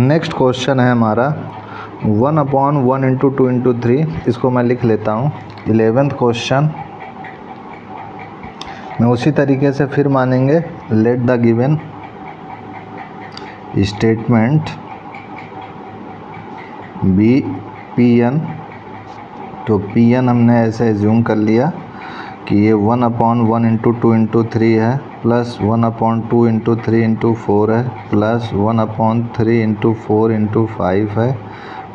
Next question है हमारा 1/1 into 2 into 3, इसको मैं लिख लेता हूँ 11th क्वेश्चन में। उसी तरीके से फिर मानेंगे let the given statement be Pn। तो Pn हमने ऐसे एज्यूम कर लिया कि ये 1/1 इंटू 2 इंटू 3 है, प्लस 1/2 इंटू 3 इंटू 4 है, प्लस 1/3 इंटू 4 इंटू 5 है,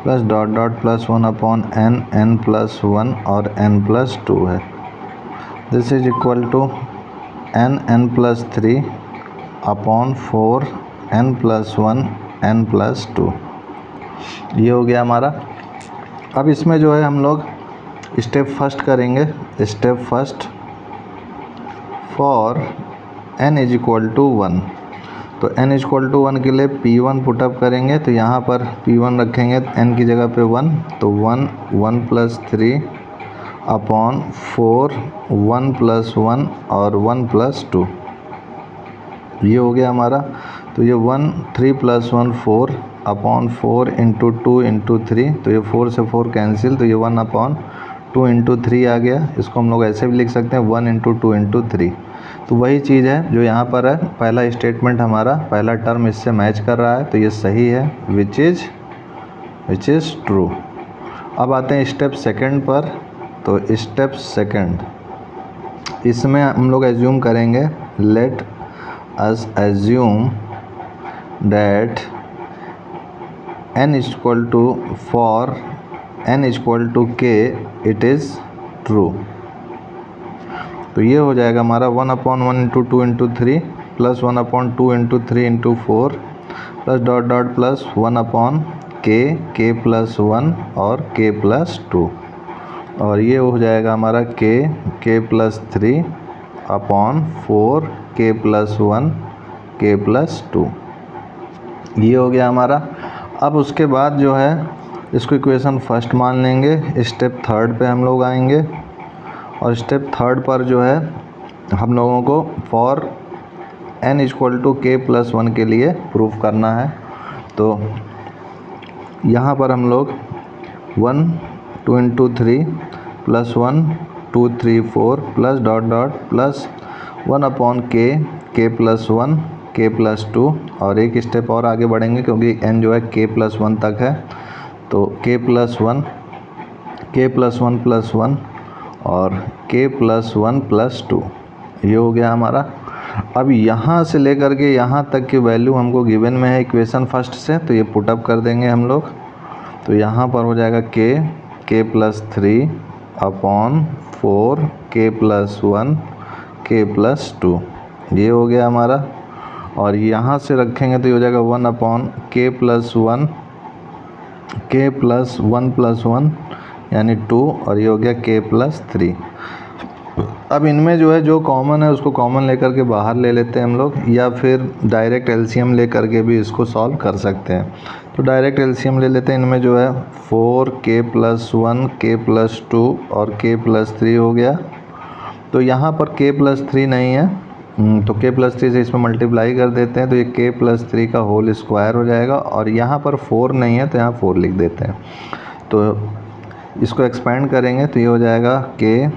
plus dot dot plus 1/n, n plus 1 और n प्लस 2 है। This is equal to n plus 3 upon 4 n plus 1 n plus 2। ये हो गया हमारा। अब इसमें जो है हम लोग स्टेप फर्स्ट करेंगे। Step first for n is equal to 1। तो n इज इक्वल टू 1 के लिए P1 पुटअप करेंगे। तो यहाँ पर P1 रखेंगे n की जगह पे 1, तो 1 प्लस 3 अपॉन 4 1 प्लस 1 और 1 प्लस 2। ये हो गया हमारा। तो ये 3 प्लस 1 4 अपॉन 4 इंटू 2 इंटू 3, तो ये 4 से 4 कैंसिल, तो ये 1/2 इंटू 3 आ गया। इसको हम लोग ऐसे भी लिख सकते हैं 1 इंटू 2 इंटू 3। तो वही चीज़ है जो यहाँ पर है। पहला स्टेटमेंट हमारा, पहला टर्म इससे मैच कर रहा है, तो ये सही है, विच इज़ ट्रू। अब आते हैं स्टेप सेकंड पर। तो स्टेप सेकंड, इसमें हम लोग एज्यूम करेंगे let us assume that n is equal to for n is equal to k it is true. तो ये हो जाएगा हमारा 1/1 into 2 into 3 plus 1/2 into 3 into 4 plus dot dot plus 1/k plus 1 और k प्लस 2। और ये हो जाएगा हमारा k plus 3 upon 4 k plus 1 k plus 2। ये हो गया हमारा। अब उसके बाद जो है इसको इक्वेशन फर्स्ट मान लेंगे। स्टेप थर्ड पे हम लोग आएंगे और स्टेप थर्ड पर जो है हम लोगों को for n is equal to k plus 1 के लिए प्रूफ करना है। तो यहाँ पर हम लोग 1 2 into 3 plus 1 2 3 4 plus dot dot plus 1/k plus 1 k plus 2, और एक स्टेप और आगे बढ़ेंगे क्योंकि n जो है k प्लस 1 तक है। तो k प्लस 1 प्लस 1 और k प्लस 1 प्लस 2। ये हो गया हमारा। अब यहाँ से लेकर के यहाँ तक की वैल्यू हमको गिवन में है इक्वेशन फर्स्ट से, तो ये पुटअप कर देंगे हम लोग। तो यहाँ पर हो जाएगा k plus 3 upon 4 k plus 1 k plus 2। ये हो गया हमारा। और यहाँ से रखेंगे तो ये हो जाएगा 1/k प्लस 1 प्लस 1 यानी 2, और ये हो गया k प्लस 3। अब इनमें जो है जो कॉमन है उसको कॉमन लेकर के बाहर ले लेते हैं हम लोग, या फिर डायरेक्ट एलसीएम लेकर के भी इसको सॉल्व कर सकते हैं। तो डायरेक्ट एलसीएम ले लेते हैं। इनमें जो है 4k प्लस 1 k प्लस 2 और k प्लस 3 हो गया। तो यहाँ पर k प्लस 3 नहीं है, तो k प्लस 3 से इसमें मल्टीप्लाई कर देते हैं, तो ये k प्लस 3 का होल स्क्वायर हो जाएगा। और यहाँ पर 4 नहीं है तो यहाँ 4 लिख देते हैं। तो इसको एक्सपेंड करेंगे तो ये हो जाएगा k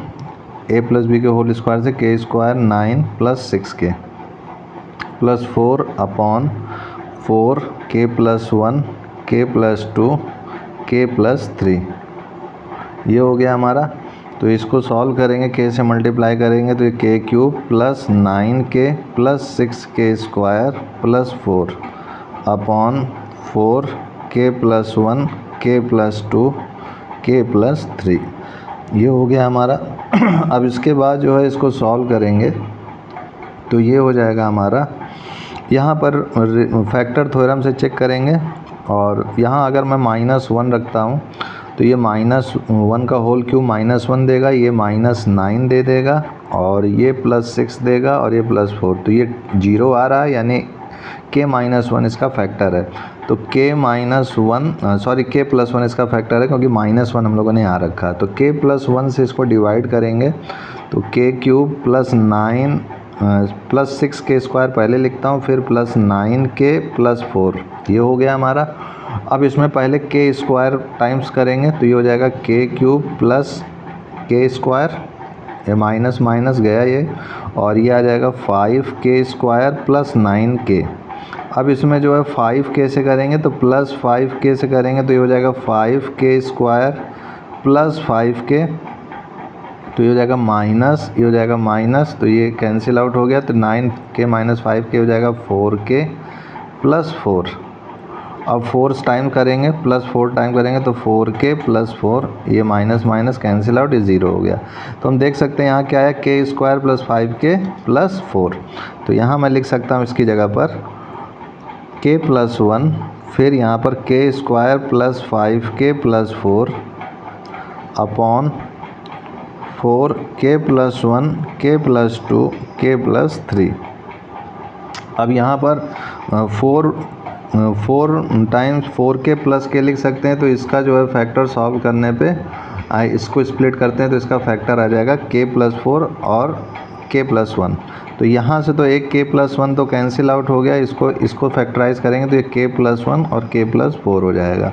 a प्लस b के होल स्क्वायर से k square 9 plus 6k plus 4 upon 4 k plus 1 k plus 2 k plus 3। ये हो गया हमारा। तो इसको सॉल्व करेंगे, k से मल्टीप्लाई करेंगे तो ये k cube plus 9k plus 6k square plus 4 upon 4 k plus 1 k plus 2 k plus 3। ये हो गया हमारा। अब इसके बाद जो है इसको सॉल्व करेंगे तो ये हो जाएगा हमारा। यहाँ पर फैक्टर थ्योरम से चेक करेंगे, और यहाँ अगर मैं -1 रखता हूँ तो ये -1 का होल क्यूब -1 देगा, ये -9 दे देगा, और ये +6 देगा, और ये +4। तो ये 0 आ रहा है, यानी k-1 इसका फैक्टर है। तो k प्लस 1 इसका फैक्टर है, क्योंकि -1 हम लोगों ने यहाँ रखा। तो k प्लस 1 से इसको डिवाइड करेंगे तो k cube plus 9 plus 6k² पहले लिखता हूँ, फिर प्लस 9k प्लस 4, ये हो गया हमारा। अब इसमें पहले k² टाइम्स करेंगे तो ये हो जाएगा k³ प्लस k², ये माइनस माइनस गया ये, और ये आ जाएगा 5k² प्लस 9k। अब इसमें जो है 5k से करेंगे तो प्लस 5k से करेंगे तो ये हो जाएगा 5k² प्लस 5k, तो ये हो जाएगा माइनस, ये हो जाएगा माइनस, तो ये कैंसिल आउट हो गया, तो 9k माइनस 5k हो जाएगा 4k प्लस 4। अब 4 टाइम करेंगे, प्लस 4 टाइम करेंगे तो 4k प्लस 4, ये माइनस माइनस कैंसिल आउट, ये 0 हो गया। तो हम देख सकते हैं यहाँ क्या है, k² प्लस 5k प्लस 4। तो यहाँ मैं लिख सकता हूँ इसकी जगह पर k प्लस 1, फिर यहाँ पर k² plus 5k plus 4 upon 4k plus 1, k plus 2, k plus 3। अब यहाँ पर 4 टाइम्स 4k प्लस k लिख सकते हैं, तो इसका जो है फैक्टर सॉल्व करने पे इसको स्प्लिट करते हैं तो इसका फैक्टर आ जाएगा k प्लस 4 और k प्लस 1। तो यहाँ से तो एक k प्लस 1 तो कैंसिल आउट हो गया, इसको फैक्टराइज करेंगे तो ये k प्लस 1 और k प्लस 4 हो जाएगा,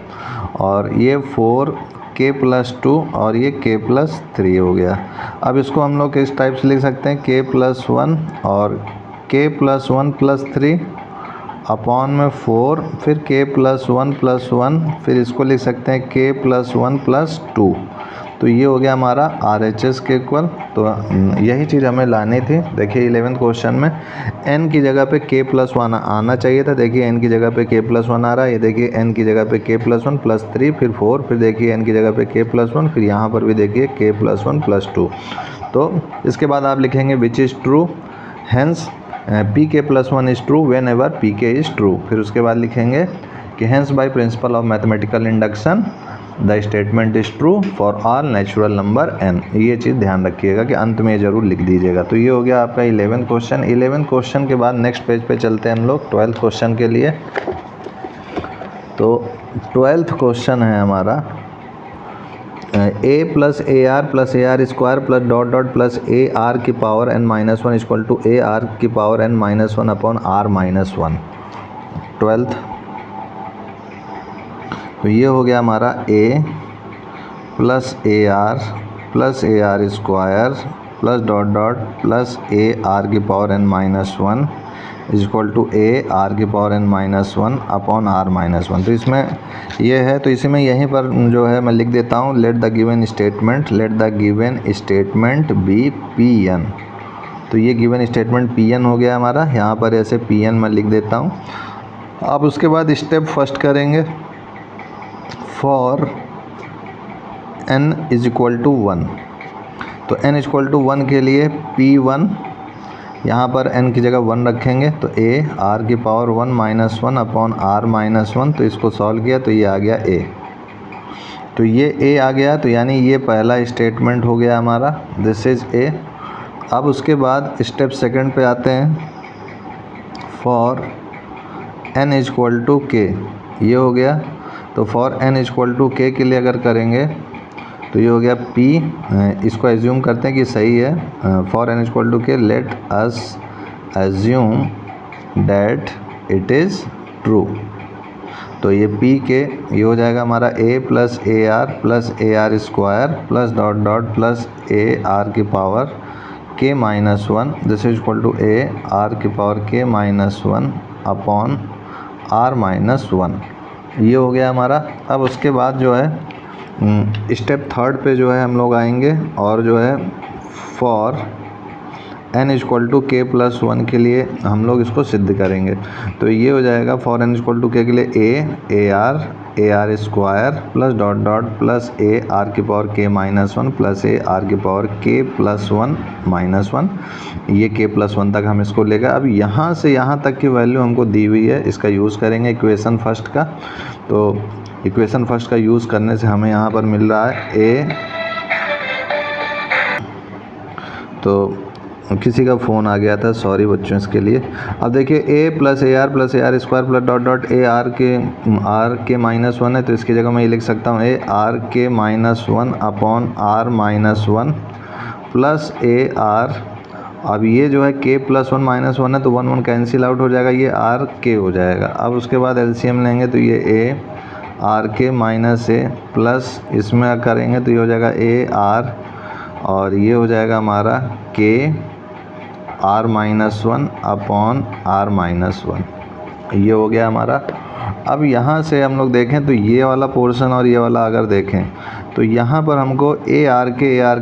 और ये 4k प्लस 2 और ये k प्लस 3 हो गया। अब इसको हम लोग इस टाइप से लिख सकते हैं k प्लस 1 और k प्लस 1 प्लस 3 अपॉन में 4, फिर k प्लस 1 प्लस 1, फिर इसको लिख सकते हैं k प्लस 1 प्लस 2। तो ये हो गया हमारा RHS के इक्वल। तो यही चीज़ हमें लानी थी। देखिए 11th क्वेश्चन में n की जगह पे k प्लस 1 आना चाहिए था। देखिए n की जगह पे k प्लस 1 आ रहा है, ये देखिए n की जगह पे k प्लस 1 प्लस 3, फिर 4, फिर देखिए n की जगह पे k प्लस 1, फिर यहाँ पर भी देखिए k प्लस 1 प्लस 2। तो इसके बाद आप लिखेंगे which is true, hence pk plus 1 is true whenever pk is true. फिर उसके बाद लिखेंगे कि hence by principle of mathematical induction the statement is true for all natural number n। ये चीज़ ध्यान रखिएगा कि अंत में ज़रूर लिख दीजिएगा। तो ये हो गया आपका 11th क्वेश्चन। 11th क्वेश्चन के बाद नेक्स्ट पेज पे चलते हैं हम लोग 12th क्वेश्चन के लिए। तो 12th क्वेश्चन है हमारा a plus A R square plus dot dot plus A R की power n minus 1 equal to A R की power n minus 1 upon r minus 1। 12th, तो ये हो गया हमारा a plus A R square plus dot dot plus A R की power n minus 1 is equal to A R की power n minus 1 upon r minus 1। तो इसमें ये है, तो इसी में यहीं पर जो है मैं लिख देता हूँ let the given statement be P N. तो ये गिवन स्टेटमेंट पी एन हो गया हमारा, यहाँ पर ऐसे पी एन मैं लिख देता हूँ। अब उसके बाद स्टेप फर्स्ट करेंगे for n is equal to 1। तो n इज इक्वल टू 1 के लिए P1 यहाँ पर n की जगह 1 रखेंगे, तो a r की power 1 minus 1 upon r minus 1। तो इसको सॉल्व किया तो ये आ गया a। तो ये a आ गया, तो यानी ये पहला स्टेटमेंट हो गया हमारा, दिस इज़ a। अब उसके बाद स्टेप सेकंड पे आते हैं for n is equal to k, ये हो गया। तो for n is equal to k के लिए अगर करेंगे तो ये हो गया p, इसको एज्यूम करते हैं कि सही है। For n is equal to k let us assume that it is true. तो ये p के ये हो जाएगा हमारा a plus A R square plus dot dot plus A R की power k minus 1, this is equal to A R की power k minus 1 upon r minus 1। ये हो गया हमारा। अब उसके बाद जो है स्टेप थर्ड पे जो है हम लोग आएंगे और जो है for n is equal to k plus 1 के लिए हम लोग इसको सिद्ध करेंगे। तो ये हो जाएगा for n is equal to k के लिए A R square plus dot dot plus A R की power k minus 1 plus A R की पावर k प्लस 1 माइनस 1। ये k प्लस 1 तक हम इसको लेगा। अब यहाँ से यहाँ तक की वैल्यू हमको दी हुई है, इसका यूज़ करेंगे इक्वेशन फर्स्ट का। तो इक्वेशन फर्स्ट का यूज़ करने से हमें यहाँ पर मिल रहा है a, तो किसी का फ़ोन आ गया था, सॉरी बच्चों इसके लिए। अब देखिए a plus A R square plus dot dot A R के माइनस 1 है, तो इसकी जगह मैं ये लिख सकता हूँ ए आर के minus 1 upon r minus 1 plus A are अब ये जो है k + 1 - 1 है तो 1 1 कैंसिल आउट हो जाएगा, ये r k हो जाएगा। अब उसके बाद एलसीएम लेंगे तो ये a r k - a plus इसमें करेंगे तो ये हो जाएगा a r और ये हो जाएगा हमारा k r - 1 अपॉन r - 1, ये हो गया हमारा। अब यहाँ से हम लोग देखें तो ये वाला पोर्शन और ये वाला अगर देखें तो यहाँ पर हमको a r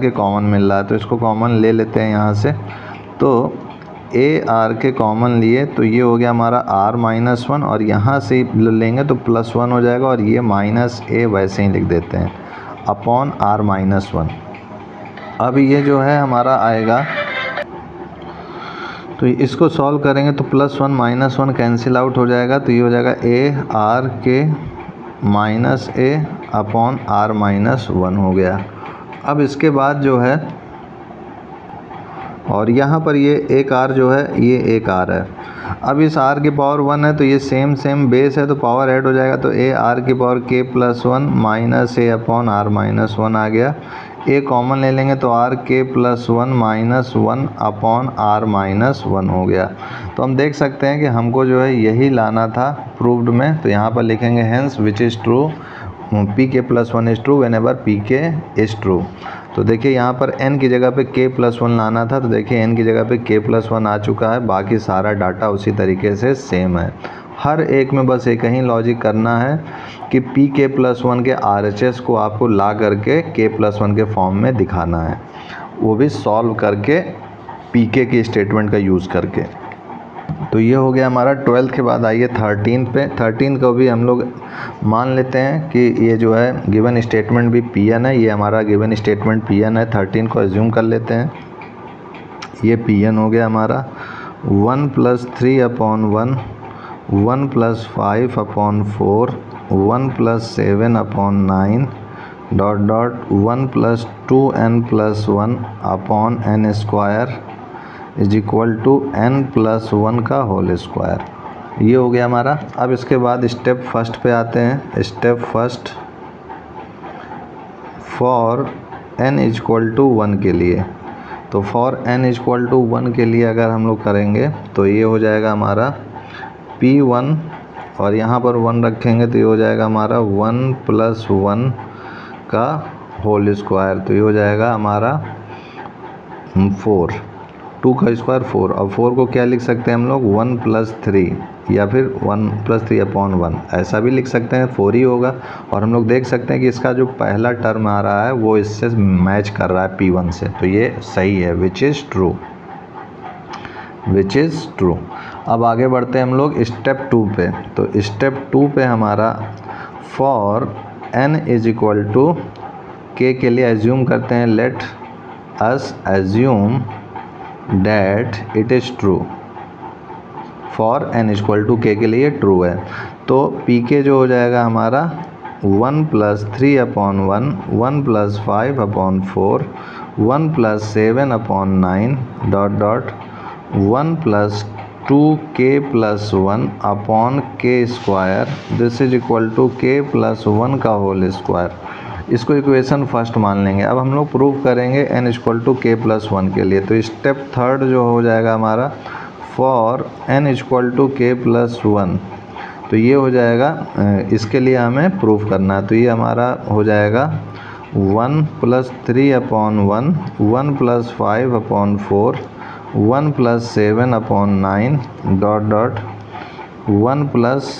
के कॉमन मिल रहा है, तो इसको कॉमन ले लेते हैं यहाँ से। तो a r के कॉमन लिए तो ये हो गया हमारा r - 1 और यहाँ से लेंगे तो +1 हो जाएगा और ये -a वैसे ही लिख देते हैं अपॉन r - 1। अब ये जो है हमारा आएगा तो इसको सॉल्व करेंगे तो +1 - 1 कैंसिल आउट हो जाएगा, तो ये हो जाएगा a r k - a upon r - 1 हो गया। अब इसके बाद जो है और यहाँ पर ये एक r जो है ये एक r है। अब इस r की पावर 1 है तो ये सेम बेस है तो पावर ऐड हो जाएगा, तो a r की power k + 1 - a upon r - 1 आ गया। a कॉमन ले लेंगे तो r k + 1 - 1 अपॉन r - 1 हो गया। तो हम देख सकते हैं कि हमको जो है यही लाना था प्रूव्ड में, तो यहाँ पर लिखेंगे hence which is true pk + 1 is true whenever pk is true. तो देखिए यहाँ पर n की जगह पे k + 1 लाना था, तो देखिए n की जगह पे k + 1 आ चुका है, बाकी सारा डाटा उसी तरीके से सेम है। हर एक में बस एक ही लॉजिक करना है कि pk + 1 के RHS को आपको ला करके k + 1 के फॉर्म में दिखाना है, वो भी सॉल्व करके pk की स्टेटमेंट का यूज़ करके। तो ये हो गया हमारा 12th के बाद आइए 13 पे। 13 को भी हम लोग मान लेते हैं कि ये जो है गिवन स्टेटमेंट भी Pn है, ये हमारा गिवन स्टेटमेंट Pn है। 13 को एज्यूम कर लेते हैं, ये Pn हो गया हमारा 1 + 3 upon 1, 1 + 5 upon 4, 1 + 7 upon 9 1 + 2n + 1 upon n square is equal to n + 1 का होल स्क्वायर। ये हो गया हमारा। अब इसके बाद स्टेप फर्स्ट पे आते हैं। स्टेप फर्स्ट फॉर n = 1 के लिए, तो फॉर n = 1 के लिए अगर हम लोग करेंगे तो ये हो जाएगा हमारा P1 और यहाँ पर 1 रखेंगे तो ये हो जाएगा हमारा 1 + 1 का होल स्क्वायर, तो ये हो जाएगा हमारा 4, 2 का स्क्वायर 4। और 4 को क्या लिख सकते हैं हम लोग 1 + 3 या फिर 1 + 3 अपॉन 1 ऐसा भी लिख सकते हैं, 4 ही होगा। और हम लोग देख सकते हैं कि इसका जो पहला टर्म आ रहा है वो इससे मैच कर रहा है P1 से, तो ये सही है, विच इज़ ट्रू। अब आगे बढ़ते हैं हम लोग स्टेप 2 पे। तो स्टेप 2 पे हमारा फॉर n = k के लिए एज्यूम करते हैं, late us assume that it is true। For n = k के लिए ट्रू है, तो pk जो हो जाएगा हमारा 1 + 3 upon 1, 1 + 5 upon 4, 1 + 7 upon 9 1 + 2k + 1 upon k square this is equal to k + 1 का होल स्क्वायर। इसको इक्वेशन फर्स्ट मान लेंगे। अब हम लोग प्रूव करेंगे n = k + 1 के लिए, तो स्टेप थर्ड जो हो जाएगा हमारा फॉर n = k + 1, तो ये हो जाएगा, इसके लिए हमें प्रूव करना है, तो ये हमारा हो जाएगा 1 + 3 upon 1, 1 + 5 upon 4, 1 + 7 upon 9 1 +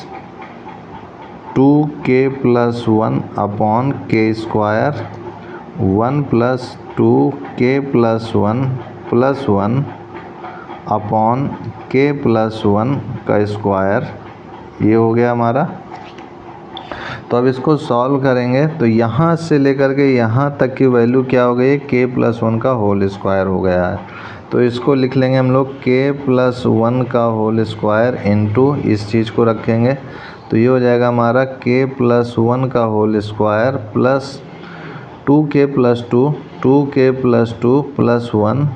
2k + 1 upon k square, 1 + 2k + 1 + 1 upon k + 1 का स्क्वायर। ये हो गया हमारा। तो अब इसको सॉल्व करेंगे तो यहाँ से लेकर के यहाँ तक की वैल्यू क्या हो गई, k + 1 का होल स्क्वायर हो गया है। तो इसको लिख लेंगे हम लोग k + 1 का होल स्क्वायर इनटू इस चीज़ को रखेंगे, तो ये हो जाएगा हमारा k + 1 का whole square plus 2k + 2, 2k + 2 + 1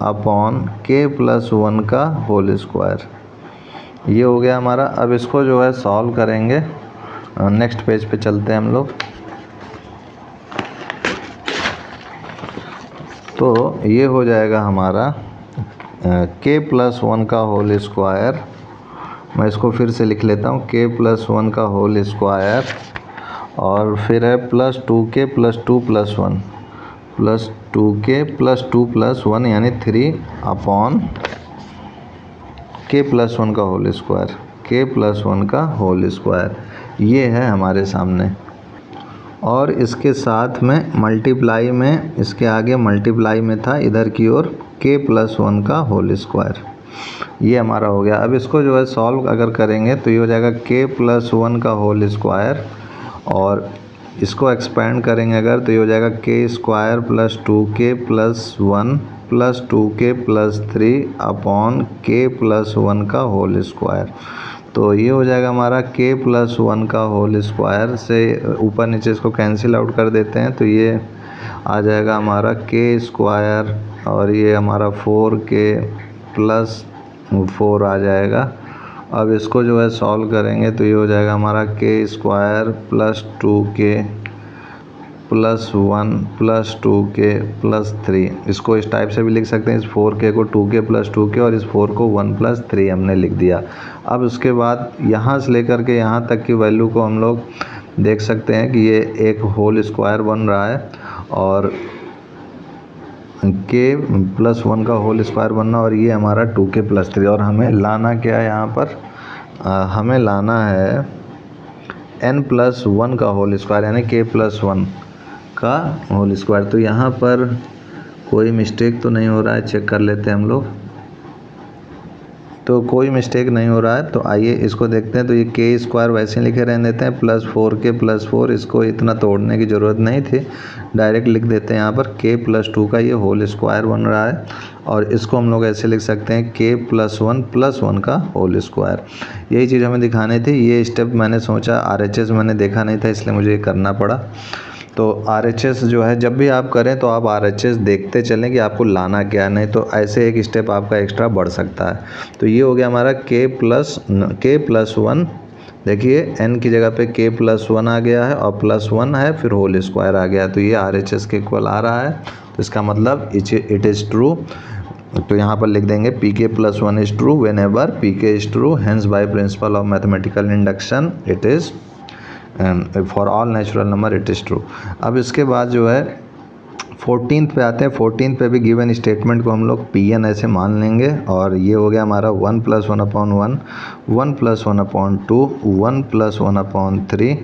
upon k + 1 का होल स्क्वायर। ये हो गया हमारा। अब इसको जो है सॉल्व करेंगे, नेक्स्ट पेज पे चलते हैं हम लोग। तो ये हो जाएगा हमारा k प्लस 1 का होल स्क्वायर, मैं इसको फिर से लिख लेता हूँ, k प्लस 1 का होल स्क्वायर, और फिर है plus 2k plus 2 plus 1 plus 2k plus 2 plus 1 यानी 3 अपॉन k प्लस 1 का होल स्क्वायर, k प्लस 1 का होल स्क्वायर, ये है हमारे सामने। और इसके साथ में मल्टीप्लाई में, इसके आगे मल्टीप्लाई में था इधर की ओर k प्लस 1 का होल स्क्वायर, ये हमारा हो गया। अब इसको जो है सॉल्व अगर करेंगे तो ये हो जाएगा k प्लस 1 का होल स्क्वायर, और इसको एक्सपेंड करेंगे अगर तो ये हो जाएगा k square plus 2k plus 1 plus 2k plus 3 upon k plus 1 का होल स्क्वायर। तो ये हो जाएगा हमारा k प्लस 1 का होल स्क्वायर, से ऊपर नीचे इसको कैंसिल आउट कर देते हैं तो ये आ जाएगा हमारा k स्क्वायर, और ये हमारा 4k प्लस 4 आ जाएगा। अब इसको जो है सॉल्व करेंगे तो ये हो जाएगा हमारा k square plus 2k plus 1 plus 2k plus 3, इसको इस टाइप से भी लिख सकते हैं, इस 4k को 2k प्लस 2k और इस 4 को 1 प्लस 3 हमने लिख दिया। अब उसके बाद यहाँ से लेकर के यहाँ तक की वैल्यू को हम लोग देख सकते हैं कि ये एक होल स्क्वायर बन रहा है, और k प्लस 1 का होल स्क्वायर बनना, और ये हमारा 2k प्लस 3, और हमें लाना क्या है यहाँ पर, हमें लाना है n प्लस 1 का होल स्क्वायर यानी k प्लस 1 का होल स्क्वायर। तो यहाँ पर कोई मिस्टेक तो नहीं हो रहा है, चेक कर लेते हैं हम लोग, तो कोई मिस्टेक नहीं हो रहा है। तो आइए इसको देखते हैं। तो ये k स्क्वायर वैसे ही लिखे रहने देते हैं, प्लस 4k प्लस 4, इसको इतना तोड़ने की ज़रूरत नहीं थी, डायरेक्ट लिख देते हैं। यहाँ पर k प्लस 2 का ये होल स्क्वायर बन रहा है, और इसको हम लोग ऐसे लिख सकते हैं k प्लस 1 का होल स्क्वायर। यही चीज़ हमें दिखानी थी। ये स्टेप मैंने सोचा, RHS मैंने देखा नहीं था, इसलिए मुझे ये करना पड़ा। तो RHS जो है जब भी आप करें तो आप RHS देखते चलें कि आपको लाना क्या है, नहीं तो ऐसे एक स्टेप आपका एक्स्ट्रा बढ़ सकता है। तो ये हो गया हमारा k प्लस 1, देखिए n की जगह पे k प्लस 1 आ गया है, और प्लस 1 है फिर होल स्क्वायर आ गया, तो ये RHS के इक्वल आ रहा है। तो इसका मतलब इट इज़ ट्रू। तो यहाँ पर लिख देंगे pk plus 1 is true whenever pk is true, hence by principle of mathematical induction it is for all natural number it is true. अब इसके बाद जो है 14th पे आते हैं। 14th पे भी गिवन स्टेटमेंट को हम लोग Pn ऐसे मान लेंगे, और ये हो गया हमारा 1 plus 1 upon 1, 1 plus 1 upon 2, 1 plus 1 upon 3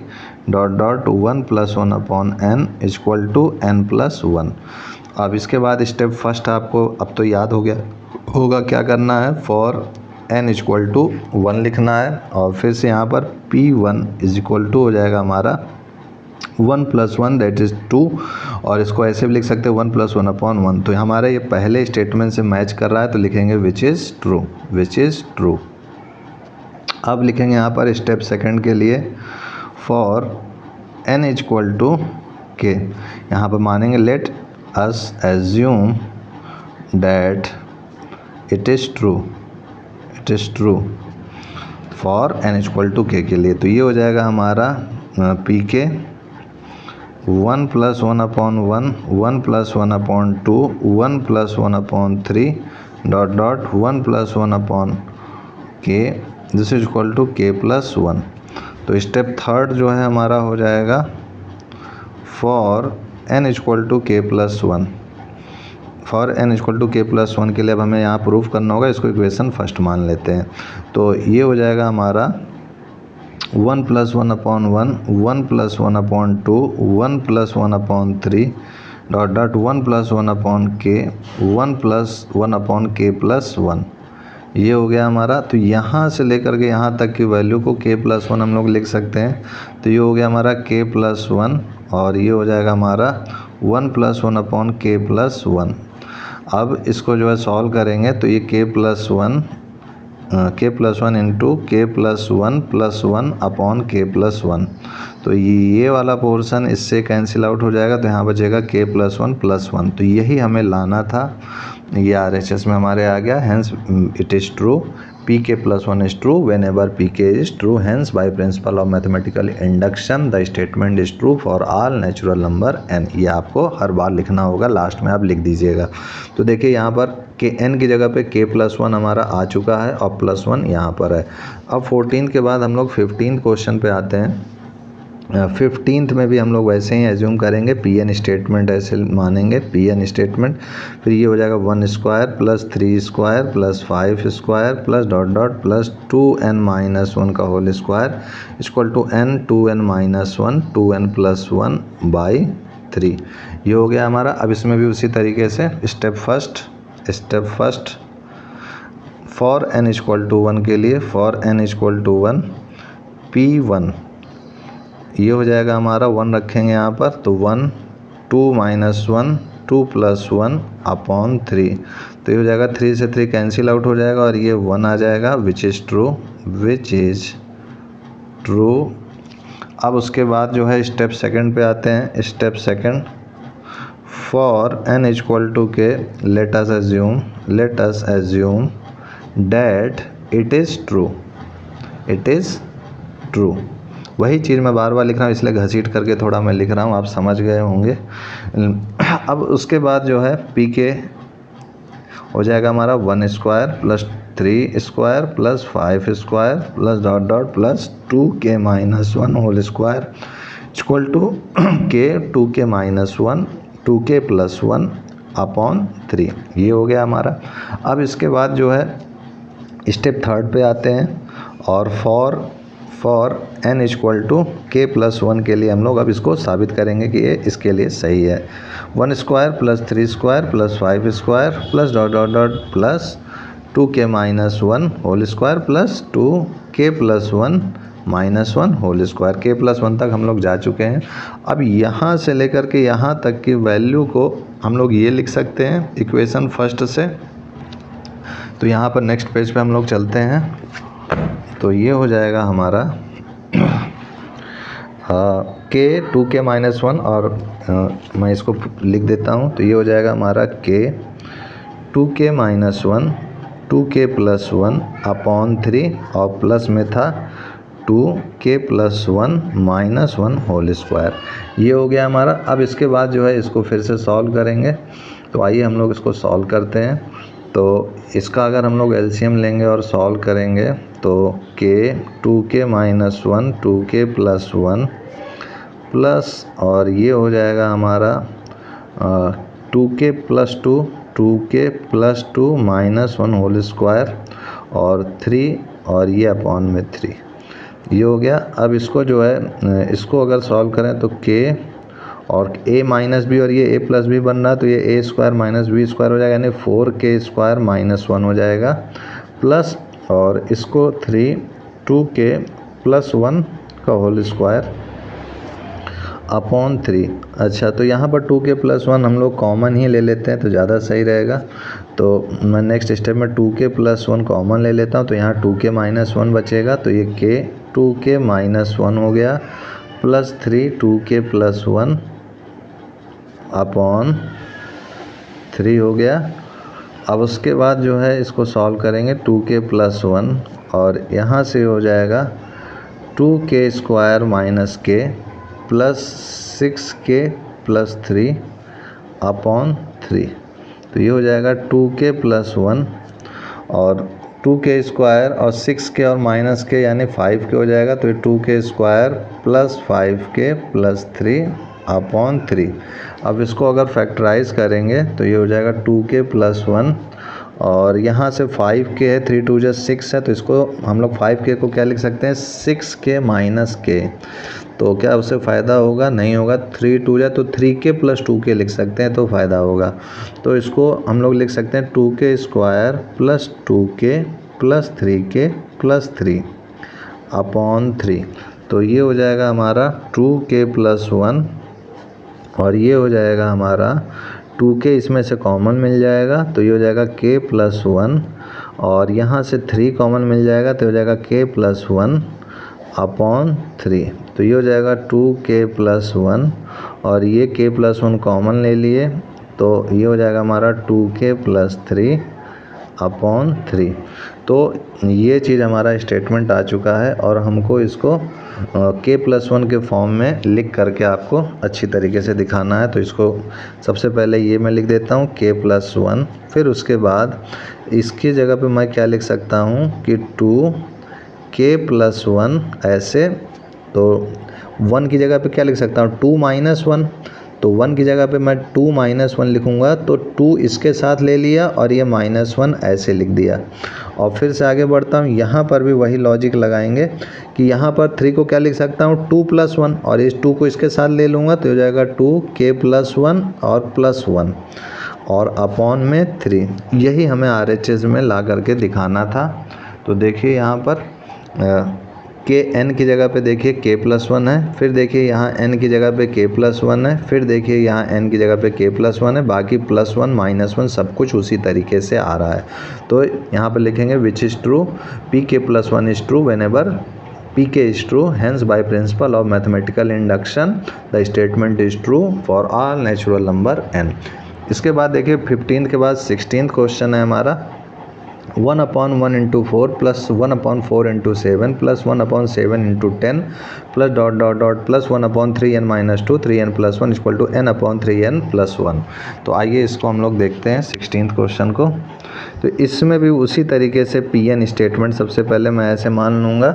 dot डॉट 1 plus 1 upon n equal to n plus 1। अब इसके बाद स्टेप फर्स्ट आपको अब तो याद हो गया होगा क्या करना है, फॉर n इक्वल टू 1 लिखना है, और फिर से यहाँ पर P1 इज इक्वल टू हो जाएगा हमारा 1 प्लस 1 दैट इज़ 2, और इसको ऐसे भी लिख सकते हैं 1 प्लस 1 अपॉन 1। तो हमारा ये पहले स्टेटमेंट से मैच कर रहा है, तो लिखेंगे विच इज़ ट्रू। अब लिखेंगे यहाँ पर स्टेप सेकंड के लिए, for n equal to k, यहाँ पर मानेंगे let us assume that it is true for n equal to k के लिए। तो ये हो जाएगा हमारा pk 1 plus 1 upon 1, 1 plus 1 upon 2, 1 plus 1 upon 3 dot डॉट 1 plus 1 upon k this is equal to k plus 1। तो स्टेप थर्ड जो है हमारा हो जाएगा for n equal to k plus 1। For n equal to k plus 1 के लिए अब हमें यहाँ प्रूफ करना होगा, इसको इक्वेशन फर्स्ट मान लेते हैं। तो ये हो जाएगा हमारा 1 plus 1 upon 1, 1 plus 1 upon 2, 1 plus 1 upon 3 dot डॉट 1 plus 1 upon k, 1 plus 1 upon k plus 1। ये हो गया हमारा। तो यहाँ से लेकर के यहाँ तक की वैल्यू को k प्लस 1 हम लोग लिख सकते हैं। तो ये हो गया हमारा k प्लस 1, और ये हो जाएगा हमारा 1 प्लस 1 अपॉन k प्लस 1। अब इसको जो है सॉल्व करेंगे तो ये k plus 1 into k plus 1 upon k plus 1। तो ये वाला पोर्शन इससे कैंसिल आउट हो जाएगा, तो यहाँ बचेगा k प्लस 1। तो यही हमें लाना था, ये RHS में हमारे आ गया। Hence it is true, pk plus 1 is true whenever pk is true, hence by principle of mathematical induction the statement is true for all natural number n। ये आपको हर बार लिखना होगा, लास्ट में आप लिख दीजिएगा। तो देखिए यहाँ पर के n की जगह पे k+1 हमारा आ चुका है और +1 यहाँ पर है। अब 14 के बाद हम लोग 15 क्वेश्चन पे आते हैं। 15th में भी हम लोग वैसे ही एज्यूम करेंगे, Pn स्टेटमेंट ऐसे मानेंगे, Pn स्टेटमेंट। फिर ये हो जाएगा 1 square plus 3 square plus 5 square plus dot dot plus 2n-1 का whole square equal to n 2n-1 2n+1/3। ये हो गया हमारा। अब इसमें भी उसी तरीके से स्टेप फर्स्ट फॉर n = 1 के लिए, फॉर n = 1 P1 ये हो जाएगा हमारा, 1 रखेंगे यहाँ पर, तो 1 2-1 2+1/3। तो ये हो जाएगा 3 से 3 कैंसिल आउट हो जाएगा और ये 1 आ जाएगा, विच इज़ ट्रू। अब उसके बाद जो है स्टेप सेकंड पे आते हैं। Step second, for n = k let us assume that it is true. वही चीज़ मैं बार बार लिख रहा हूँ, इसलिए घसीट करके थोड़ा मैं लिख रहा हूँ, आप समझ गए होंगे। अब उसके बाद जो है pk हो जाएगा हमारा 1 square plus 3 square plus 5 square plus dot dot plus 2k-1 whole square equal to k 2k-1 2k+1/3। ये हो गया हमारा। अब इसके बाद जो है स्टेप थर्ड पे आते हैं और फॉर n = k+1 के लिए हम लोग अब इसको साबित करेंगे कि ये इसके लिए सही है। 1 square plus 3 square plus 5 square plus dot dot dot plus 2k-1 whole square plus 2k+1-1 whole square. k+1 तक हम लोग जा चुके हैं। अब यहाँ से लेकर के यहाँ तक की वैल्यू को हम लोग ये लिख सकते हैं इक्वेशन फर्स्ट से। तो यहाँ पर नेक्स्ट पेज पे हम लोग चलते हैं। तो ये हो जाएगा हमारा k 2k-1 और मैं इसको लिख देता हूँ। तो ये हो जाएगा हमारा k 2k-1 2k+1/3 और प्लस में था 2k+1-1 होल स्क्वायर। ये हो गया हमारा। अब इसके बाद जो है इसको फिर से सॉल्व करेंगे। तो आइए हम लोग इसको सॉल्व करते हैं। तो इसका अगर हम लोग एलसीएम लेंगे और सॉल्व करेंगे तो k 2k-1 2k+1 प्लस और ये हो जाएगा हमारा 2k+2 2k+2-1 होल स्क्वायर और 3 और ये अपॉन में 3। ये हो गया। अब इसको जो है इसको अगर सॉल्व करें तो k और a माइनस बी और ये a प्लस बी बन रहा, तो ये a square minus B square हो जाएगा, यानी 4k² - 1 हो जाएगा प्लस और इसको 2k+1 का होल स्क्वायर अपॉन 3। अच्छा, तो यहाँ पर 2k+1 हम लोग कॉमन ही ले लेते हैं तो ज़्यादा सही रहेगा। तो मैं नेक्स्ट स्टेप में 2k+1 कॉमन ले लेता हूँ। तो यहाँ 2k-1 बचेगा, तो ये k 2k-1 हो गया प्लस 3 2k+1 अपॉन 3 हो गया। अब उसके बाद जो है इसको सॉल्व करेंगे 2k+1 और यहाँ से हो जाएगा 2k² - k plus 6k+3 upon 3। तो ये हो जाएगा 2k+1 और 2k² और 6k और -k यानी 5k हो जाएगा। तो ये 2k² + 5k + 3/3। अब इसको अगर फैक्टराइज करेंगे तो ये हो जाएगा 2k+1 और यहाँ से 5k है, 3 2 जा 6 है, तो इसको हम लोग 5k को क्या लिख सकते हैं 6k - k। तो क्या उससे फ़ायदा होगा? नहीं होगा। 3 2 जा तो 3k + 2k लिख सकते हैं तो फ़ायदा होगा। तो इसको हम लोग लिख सकते हैं 2k² + 2k + 3k + 3/3। तो ये हो जाएगा हमारा 2k+1 और ये हो जाएगा हमारा 2k, इसमें से कॉमन मिल जाएगा तो ये हो जाएगा k+1 और यहाँ से 3 कॉमन मिल जाएगा तो हो जाएगा k+1/3। तो ये हो जाएगा 2k+1 और ये k+1 कॉमन ले लिए तो ये हो जाएगा हमारा 2k+3/3। तो ये चीज़ हमारा स्टेटमेंट आ चुका है और हमको इसको k+1 के फॉर्म में लिख करके आपको अच्छी तरीके से दिखाना है। तो इसको सबसे पहले ये मैं लिख देता हूँ k+1, फिर उसके बाद इसकी जगह पे मैं क्या लिख सकता हूँ कि 2k+1 ऐसे। तो 1 की जगह पे क्या लिख सकता हूँ 2 - 1, तो 1 की जगह पे मैं 2 - 1 लिखूँगा, तो 2 इसके साथ ले लिया और ये -1 ऐसे लिख दिया। और फिर से आगे बढ़ता हूँ, यहाँ पर भी वही लॉजिक लगाएंगे कि यहाँ पर 3 को क्या लिख सकता हूँ 2+1, और इस 2 को इसके साथ ले लूँगा तो हो जाएगा 2k+1 और +1 और अपॉन में 3। यही हमें RHS में ला करके दिखाना था। तो देखिए यहाँ पर के n की जगह पे देखिए k+1 है, फिर देखिए यहाँ n की जगह पे k+1 है, फिर देखिए यहाँ n की जगह पे k+1 है, बाकी +1 -1 सब कुछ उसी तरीके से आ रहा है। तो यहाँ पे लिखेंगे which is true, pk+1 is true whenever pk is true, hence by principle of mathematical induction the statement is true for all natural number n। इसके बाद देखिए 15 के बाद 16th क्वेश्चन है हमारा 1/1 × 4 + 1/4 × 7 + 1/7 × 10 plus .. plus 1/3n - 2 3n + 1 = n/3n + 1। तो आइए इसको हम लोग देखते हैं 16th क्वेश्चन को। तो इसमें भी उसी तरीके से pn स्टेटमेंट सबसे पहले मैं ऐसे मान लूँगा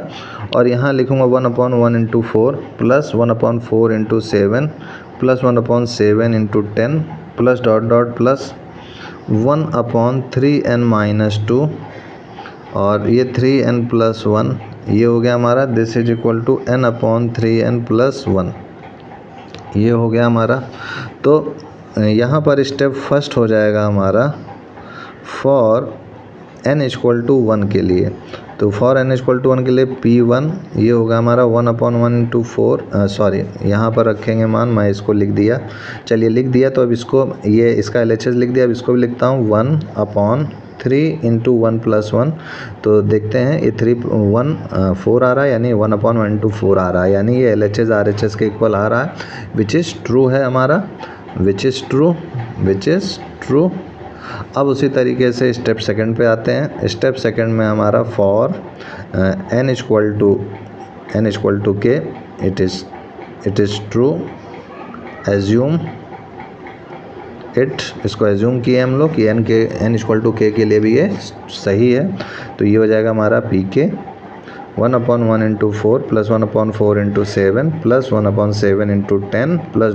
और यहाँ लिखूँगा 1/1 × 4 plus 1/4 × 7 plus 1/7 × 10 plus .. plus 1/3n - 2 और ये 3n + 1 ये हो गया हमारा, this is equal to n/3n + 1 ये हो गया हमारा। तो यहाँ पर स्टेप फर्स्ट हो जाएगा हमारा फॉर n = 1 के लिए। तो फॉर n = 1 के लिए p1 ये होगा हमारा 1/1 × 4 सॉरी यहाँ पर रखेंगे मान, मैं इसको लिख दिया, चलिए लिख दिया। तो अब इसको ये इसका LHS लिख दिया, अब इसको भी लिखता हूँ 1/3 × 1 + 1। तो देखते हैं ये 3 1 4 आ रहा है, यानी 1/1 × 4 आ रहा है, यानी ये LHS RHS के इक्वल आ रहा है, विच इज़ ट्रू है हमारा, विच इज़ ट्रू। अब उसी तरीके से स्टेप सेकंड पे आते हैं। स्टेप सेकंड में हमारा for n = k it is true, assume it, इसको एज्यूम किए हम लोग कि n = k के लिए भी ये सही है। तो ये हो जाएगा हमारा pk 1/1 × 4 plus 1/4 × 7 plus 1/7 × 10 plus ..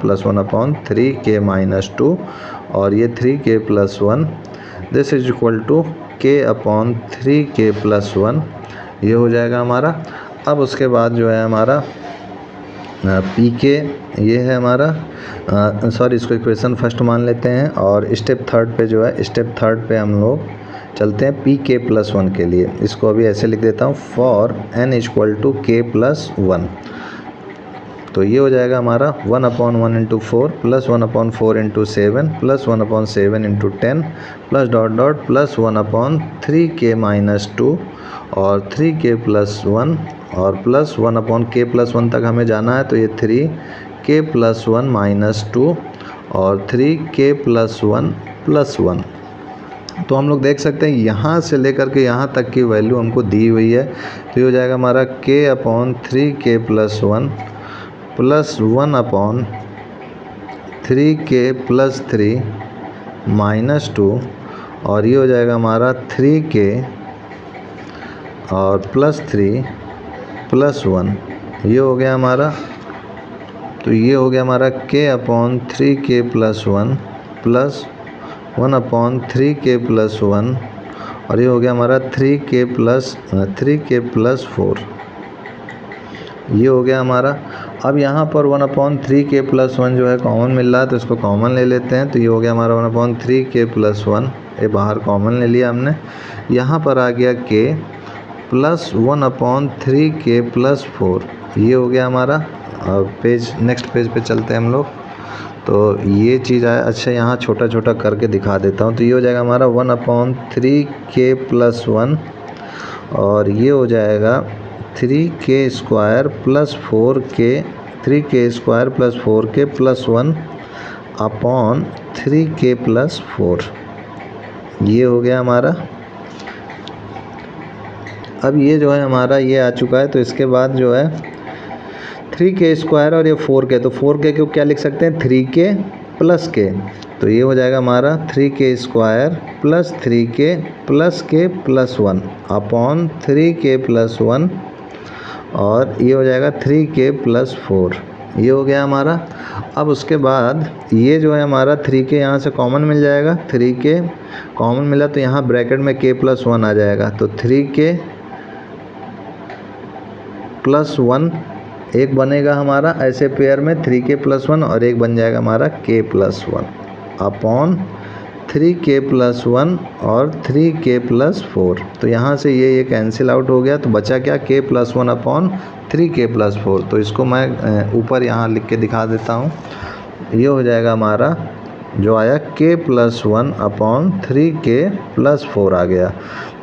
plus 1/3k - 2 और ये 3k + 1 this is equal to k/3k + 1 ये हो जाएगा हमारा। अब उसके बाद जो है हमारा pk ये है हमारा, सॉरी इसको इक्वेशन फर्स्ट मान लेते हैं और स्टेप थर्ड पे जो है, स्टेप थर्ड पे हम लोग चलते हैं pk+1 के लिए। इसको अभी ऐसे लिख देता हूँ फॉर n = k+1। तो ये हो जाएगा हमारा 1/1 × 4 plus 1/4 × 7 plus 1/7 × 10 plus .. plus 1/3k - 2 और 3k + 1 और प्लस 1/k+1 तक हमें जाना है। तो ये 3k + 1 - 2 और 3k + 1 + 1। तो हम लोग देख सकते हैं यहाँ से लेकर के यहाँ तक की वैल्यू हमको दी हुई है। तो ये हो जाएगा हमारा k/3k + 1 प्लस 1/3k + 3 - 2 और ये हो जाएगा हमारा 3k और प्लस 3 + 1 ये हो गया हमारा। तो ये हो गया हमारा k/3k + 1 प्लस 1/3k + 1 और ये हो गया हमारा 3k + 4 ये हो गया हमारा। अब यहाँ पर 1/3k + 1 जो है कॉमन मिल रहा है, तो इसको कॉमन ले लेते हैं। तो ये हो गया हमारा 1/3k + 1 ये बाहर कॉमन ले लिया हमने। यहाँ पर आ गया k प्लस 1/3k + 4 ये हो गया हमारा। पेज नेक्स्ट पेज पे चलते हैं हम लोग। तो ये चीज़ है, अच्छा यहाँ छोटा छोटा करके दिखा देता हूँ। तो ये हो जाएगा हमारा 1/3k + 1 और ये हो जाएगा 3k² + 4k 3k² + 4k + 1 upon 3k + 4 ये हो गया हमारा। अब ये जो है हमारा ये आ चुका है, तो इसके बाद जो है 3k² और ये 4k, तो 4k को क्या लिख सकते हैं 3k प्लस k, तो ये हो जाएगा हमारा 3k² plus 3k plus k plus 1 upon 3k plus 1, और ये हो जाएगा 3k प्लस 4, ये हो गया हमारा। अब उसके बाद ये जो है हमारा 3k यहाँ से कॉमन मिल जाएगा, 3k कॉमन मिला तो यहाँ ब्रैकेट में k प्लस 1 आ जाएगा, तो 3k प्लस 1 एक बनेगा हमारा ऐसे पेयर में 3k प्लस 1, और एक बन जाएगा हमारा k plus 1 upon 3k plus 1 और 3k प्लस 4, तो यहाँ से ये कैंसिल आउट हो गया, तो बचा क्या k plus 1 upon 3k plus 4, तो इसको मैं ऊपर यहाँ लिख के दिखा देता हूँ। ये हो जाएगा हमारा जो आया k plus 1 upon 3k plus 4 आ गया,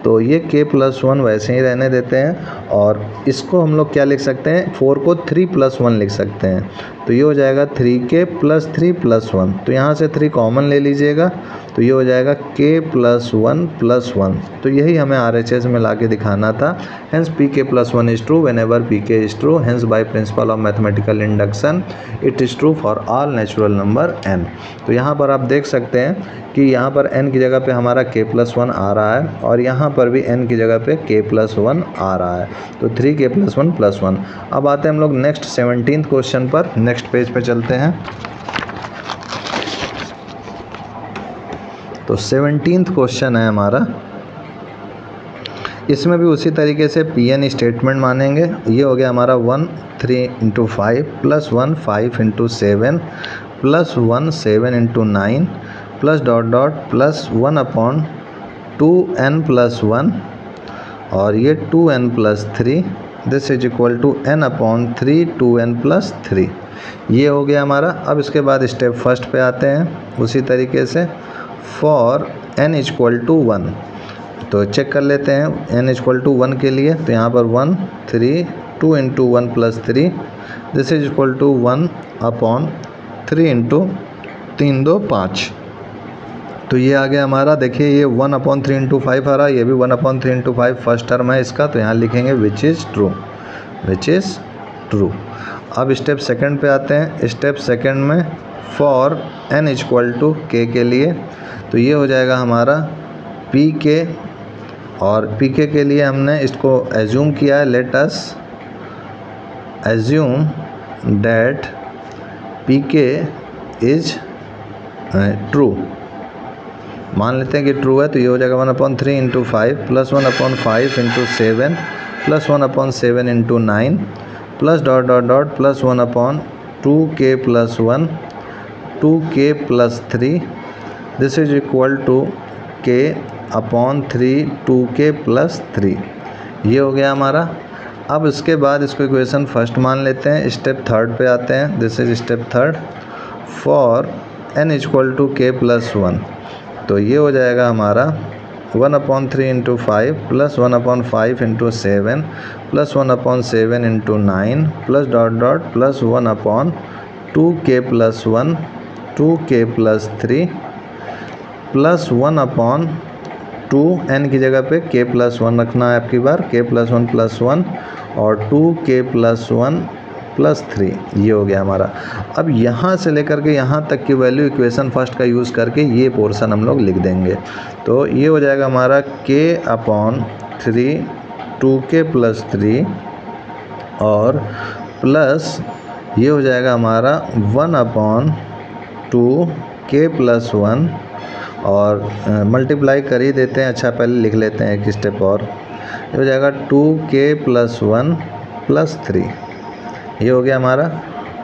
तो ये k प्लस 1 वैसे ही रहने देते हैं, और इसको हम लोग क्या लिख सकते हैं 4 को 3 प्लस 1 लिख सकते हैं, तो ये हो जाएगा 3k प्लस 3 प्लस 1, तो यहाँ से 3 कॉमन ले लीजिएगा, तो ये हो जाएगा k प्लस 1 प्लस 1, तो यही हमें RHS में ला के दिखाना था। Hence pk plus 1 is true whenever pk is true, hence by principal of mathematical induction it is true for all natural number n। तो यहाँ पर आप देख सकते हैं कि यहाँ पर n की जगह पे हमारा k प्लस 1 आ रहा है, और यहाँ पर भी n की जगह पे k प्लस 1 आ रहा है, तो 3k प्लस 1 प्लस 1। अब आते हैं हम लोग नेक्स्ट 17th क्वेश्चन पर, नेक्स्ट पेज पे चलते हैं। तो 17th क्वेश्चन है हमारा, इसमें भी उसी तरीके से Pn स्टेटमेंट मानेंगे। ये हो गया हमारा 1 3 into 5 plus 1 5 into 7 plus 1 7 into 9 plus dot dot plus 1 upon 2n plus 1, और ये 2n plus 3, this is equal to n upon 3 2n plus 3, ये हो गया हमारा। अब इसके बाद स्टेप फर्स्ट पे आते हैं उसी तरीके से, फॉर n इक्वल टू 1, तो चेक कर लेते हैं n इक्वल टू 1 के लिए, तो यहाँ पर 1 3 2 into 1 plus 3, this is equal to 1 upon 3 into 3 2 5, तो ये आ गया हमारा। देखिए ये 1 अपॉन 3 इंटू 5 आ रहा है, ये भी 1 अपॉन 3 इंटू 5 फर्स्ट टर्म है इसका, तो यहाँ लिखेंगे which is true, which is true. अब स्टेप सेकंड पे आते हैं। स्टेप सेकंड में for n equal to k के लिए, तो ये हो जाएगा हमारा pk, और pk के लिए हमने इसको एज्यूम किया है, late us assume that pk is true, मान लेते हैं कि ट्रू है, तो ये हो जाएगा 1 upon 3 into 5 plus 1 upon 5 into 7 plus 1 upon 7 into 9 plus dot dot dot plus 1 upon 2k plus 1 2k plus 3, this is equal to k upon 3 2k plus 3, ये हो गया हमारा। अब इसके बाद इसको इक्वेशन फर्स्ट मान लेते हैं। स्टेप थर्ड पे आते हैं, this is step third, for n equal to k plus 1, तो ये हो जाएगा हमारा 1 upon 3 into 5 plus 1 upon 5 into 7 plus 1 upon 7 into 9 plus dot dot plus 1 upon 2k plus 1 2k plus 3 plus 1 upon 2, n की जगह पे k प्लस 1 रखना है आपकी बार, k प्लस 1 प्लस 1 और 2k प्लस 1 प्लस 3, ये हो गया हमारा। अब यहाँ से लेकर के यहाँ तक की वैल्यू इक्वेशन फर्स्ट का यूज़ करके ये पोर्शन हम लोग लिख देंगे, तो ये हो जाएगा हमारा k अपॉन 3 2k प्लस 3 और प्लस ये हो जाएगा हमारा 1 अपॉन 2k प्लस 1 और मल्टीप्लाई कर ही देते हैं, अच्छा पहले लिख लेते हैं एक स्टेप और, ये हो जाएगा 2k प्लस 1 प्लस 3, ये हो गया हमारा।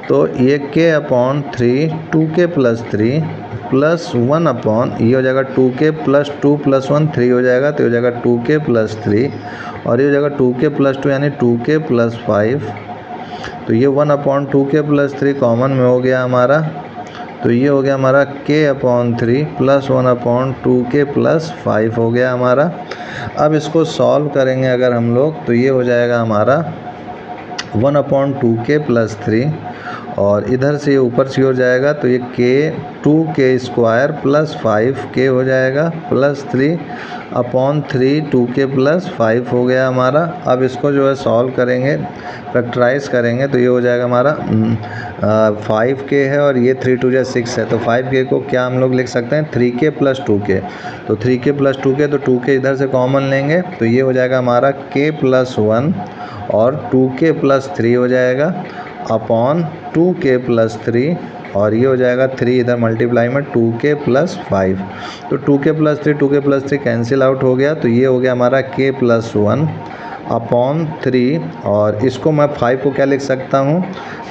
तो ये k upon 3 2k plus 3 plus 1 upon ये हो जाएगा 2k प्लस 2 प्लस 1 3 हो जाएगा, तो हो जाएगा 2k प्लस 3 और ये हो जाएगा 2k प्लस 2 यानी 2k प्लस 5, तो ये 1 अपॉन 2k प्लस 3 कॉमन में हो गया हमारा, तो ये हो गया हमारा k upon 3 plus 1 upon 2k plus 5 हो गया हमारा। अब इसको सॉल्व करेंगे अगर हम लोग, तो ये हो जाएगा हमारा 1 अपॉन 2k प्लस 3 और इधर से ये ऊपर की ओर जाएगा तो ये k 2k² प्लस 5k हो जाएगा प्लस 3 अपॉन 3 2k प्लस 5 हो गया हमारा। अब इसको जो है सॉल्व करेंगे, फैक्टराइज करेंगे तो ये हो जाएगा हमारा 5k है और ये 3 2 6 है, तो 5k को क्या हम लोग लिख सकते हैं 3k प्लस 2k। तो 3k प्लस 2k, तो 2k इधर से कॉमन लेंगे तो ये हो जाएगा हमारा k प्लस 1 और 2k प्लस 3 हो जाएगा अपॉन 2k प्लस 3 और ये हो जाएगा 3 इधर मल्टीप्लाई में 2k प्लस 5। तो 2k plus 3 2k plus 3 cancel out हो गया, तो ये हो गया हमारा k प्लस 1 अपॉन 3 और इसको मैं 5 को क्या लिख सकता हूँ,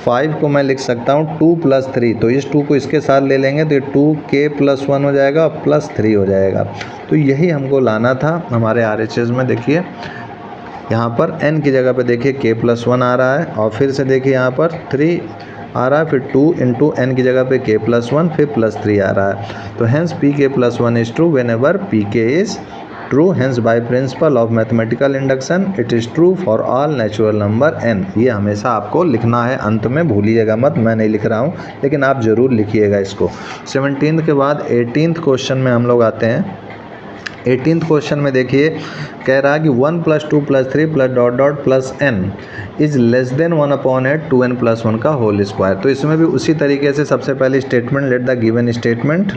5 को मैं लिख सकता हूँ 2 प्लस 3, तो इस 2 को इसके साथ ले लेंगे तो ये 2k प्लस 1 हो जाएगा और प्लस 3 हो जाएगा। तो यही हमको लाना था हमारे RHS में। देखिए यहाँ पर n की जगह पे देखिए k प्लस 1 आ रहा है और फिर से देखिए यहाँ पर 3 आ रहा है, फिर 2 इंटू n की जगह पे k प्लस 1 फिर प्लस 3 आ रहा है। तो hence pk plus 1 is true whenever pk is true, hence by principle of mathematical induction it is true for all natural number n। ये हमेशा आपको लिखना है, अंत में भूलिएगा मत, मैं नहीं लिख रहा हूँ लेकिन आप ज़रूर लिखिएगा इसको। 17th के बाद 18th क्वेश्चन में हम लोग आते हैं। 18th क्वेश्चन में देखिए कह रहा है कि 1 plus 2 plus 3 plus dot dot plus n is less than 1 upon 8 2n plus 1 का होल स्क्वायर। तो इसमें भी उसी तरीके से सबसे पहले statement let the given statement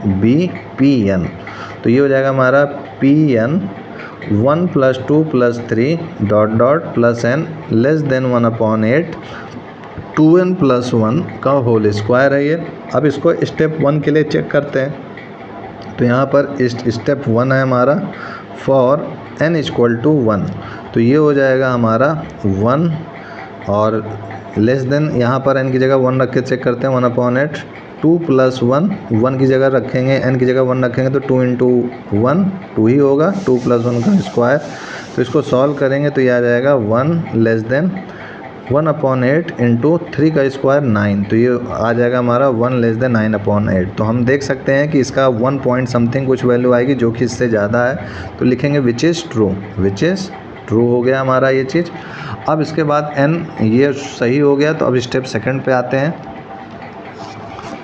be pn। तो ये हो जाएगा हमारा pn 1 plus 2 plus 3 dot dot plus n less than 1 upon 8 2n plus 1 का होल स्क्वायर है ये। अब इसको स्टेप 1 के लिए चेक करते हैं। तो यहाँ पर स्टेप 1 है हमारा फॉर n इक्वल टू 1, तो ये हो जाएगा हमारा 1 और लेस देन, यहाँ पर n की जगह 1 रख के चेक करते हैं 1 अपॉन 8 2 प्लस 1 की जगह रखेंगे, n की जगह 1 रखेंगे तो 2 इंटू 1 2 ही होगा, 2 प्लस 1 का स्क्वायर। तो इसको सॉल्व करेंगे तो ये आ जाएगा 1 लेस देन 1 अपॉन 8 इंटू 3 का स्क्वायर 9, तो ये आ जाएगा हमारा 1 लेस देन 9 अपॉन 8। तो हम देख सकते हैं कि इसका 1 पॉइंट समथिंग कुछ वैल्यू आएगी जो कि इससे ज़्यादा है, तो लिखेंगे विच इज़ ट्रू हो गया हमारा ये चीज़। अब इसके बाद n ये सही हो गया, तो अब स्टेप सेकंड पे आते हैं।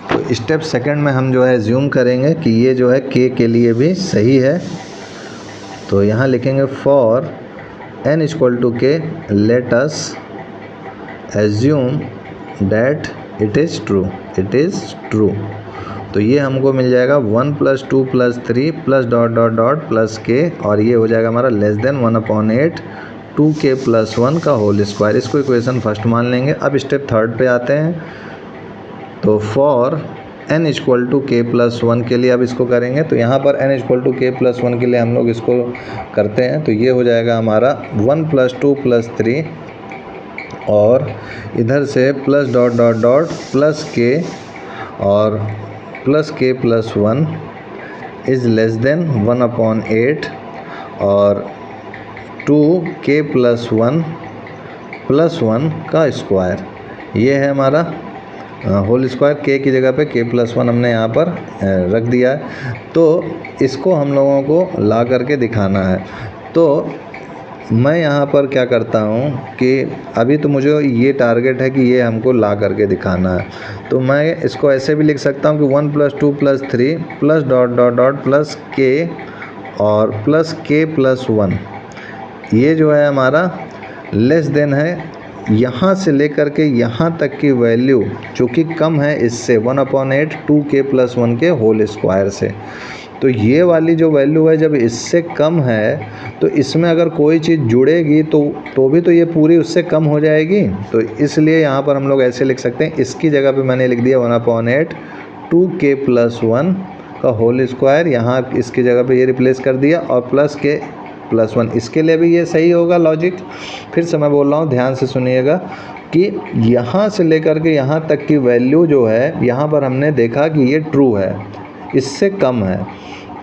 तो स्टेप सेकंड में हम जो है एज्यूम करेंगे कि ये जो है k के लिए भी सही है। तो यहाँ लिखेंगे for n equal to k let us assume that it is true। तो ये हमको मिल जाएगा 1 plus 2 plus 3 plus dot dot dot plus k और ये हो जाएगा हमारा less than 1 upon 8 2k plus 1 का होल स्क्वायर। इसको इक्वेशन फर्स्ट मान लेंगे। अब स्टेप थर्ड पे आते हैं। तो for n equal to k plus 1 के लिए अब इसको करेंगे। तो यहाँ पर n equal to k plus 1 के लिए हम लोग इसको करते हैं। तो ये हो जाएगा हमारा 1 प्लस 2 प्लस 3 और इधर से plus dot dot dot plus k और plus k plus 1 is less than 1 upon 8 और 2k प्लस 1 का स्क्वायर। ये है हमारा होल स्क्वायर। k की जगह पे k प्लस 1 हमने यहाँ पर रख दिया है। तो इसको हम लोगों को ला करके दिखाना है। तो मैं यहाँ पर क्या करता हूँ कि अभी तो मुझे ये टारगेट है कि ये हमको ला करके दिखाना है। तो मैं इसको ऐसे भी लिख सकता हूँ कि 1 plus 2 plus 3 plus dot dot dot plus k और प्लस k प्लस 1, ये जो है हमारा लेस देन है यहाँ से लेकर के यहाँ तक की वैल्यू जो कि कम है इससे 1 अपॉन 8 2k प्लस 1 के होल स्क्वायर से। तो ये वाली जो वैल्यू है जब इससे कम है तो इसमें अगर कोई चीज़ जुड़ेगी तो भी तो ये पूरी उससे कम हो जाएगी। तो इसलिए यहाँ पर हम लोग ऐसे लिख सकते हैं। इसकी जगह पे मैंने लिख दिया 1 अपॉन 8 2k प्लस 1 का होल स्क्वायर। यहाँ इसकी जगह पे ये रिप्लेस कर दिया और प्लस k प्लस 1। इसके लिए भी ये सही होगा लॉजिक। फिर से मैं बोल रहा हूँ, ध्यान से सुनिएगा कि यहाँ से लेकर के यहाँ तक की वैल्यू जो है यहाँ पर हमने देखा कि ये ट्रू है, इससे कम है,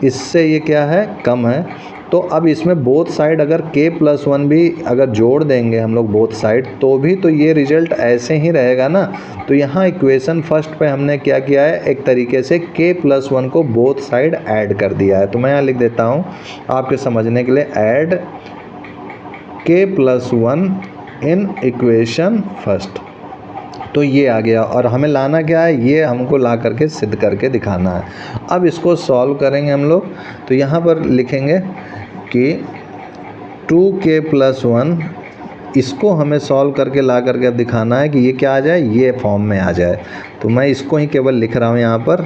इससे ये क्या है कम है। तो अब इसमें बोथ साइड अगर k प्लस 1 भी अगर जोड़ देंगे हम लोग बोथ साइड तो भी तो ये रिजल्ट ऐसे ही रहेगा ना। तो यहाँ इक्वेशन फर्स्ट पे हमने क्या किया है, एक तरीके से k प्लस 1 को बोथ साइड ऐड कर दिया है। तो मैं यहाँ लिख देता हूँ आपके समझने के लिए, add k plus 1 in equation first. तो ये आ गया और हमें लाना क्या है, ये हमको ला करके सिद्ध करके दिखाना है। अब इसको सॉल्व करेंगे हम लोग, तो यहाँ पर लिखेंगे कि 2k+1, इसको हमें सॉल्व करके ला करके अब दिखाना है कि ये क्या आ जाए, ये फॉर्म में आ जाए। तो मैं इसको ही केवल लिख रहा हूँ यहाँ पर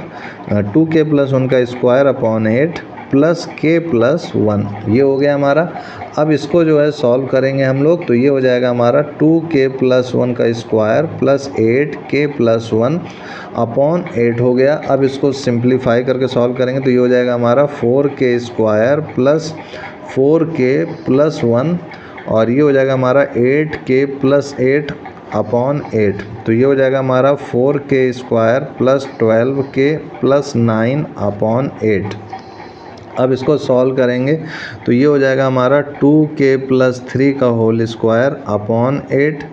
2k+1 का स्क्वायर अपॉन 8 प्लस k+1, ये हो गया हमारा। अब इसको जो है सॉल्व करेंगे हम लोग, तो ये हो जाएगा हमारा 2k+1 का स्क्वायर प्लस 8k+1 अपॉन 8 हो गया। अब इसको सिंप्लीफाई करके सॉल्व करेंगे तो ये हो जाएगा हमारा 4k² प्लस 4k+1 और ये हो जाएगा हमारा 8k+8 अपॉन 8। तो ये हो जाएगा हमारा 4k² प्लस 12k+9 अपॉन 8। अब इसको सॉल्व करेंगे तो ये हो जाएगा हमारा 2k+3 का होल स्क्वायर अपॉन 8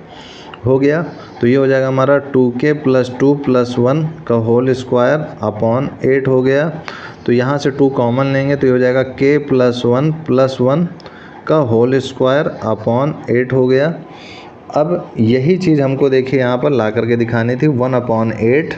हो गया। तो ये हो जाएगा हमारा 2k+2+1 का होल स्क्वायर अपॉन 8 हो गया। तो यहाँ से 2 कॉमन लेंगे तो ये हो जाएगा k+1+1 का होल स्क्वायर अपॉन 8 हो गया। अब यही चीज़ हमको देखिए यहाँ पर ला करके दिखानी थी, 1/8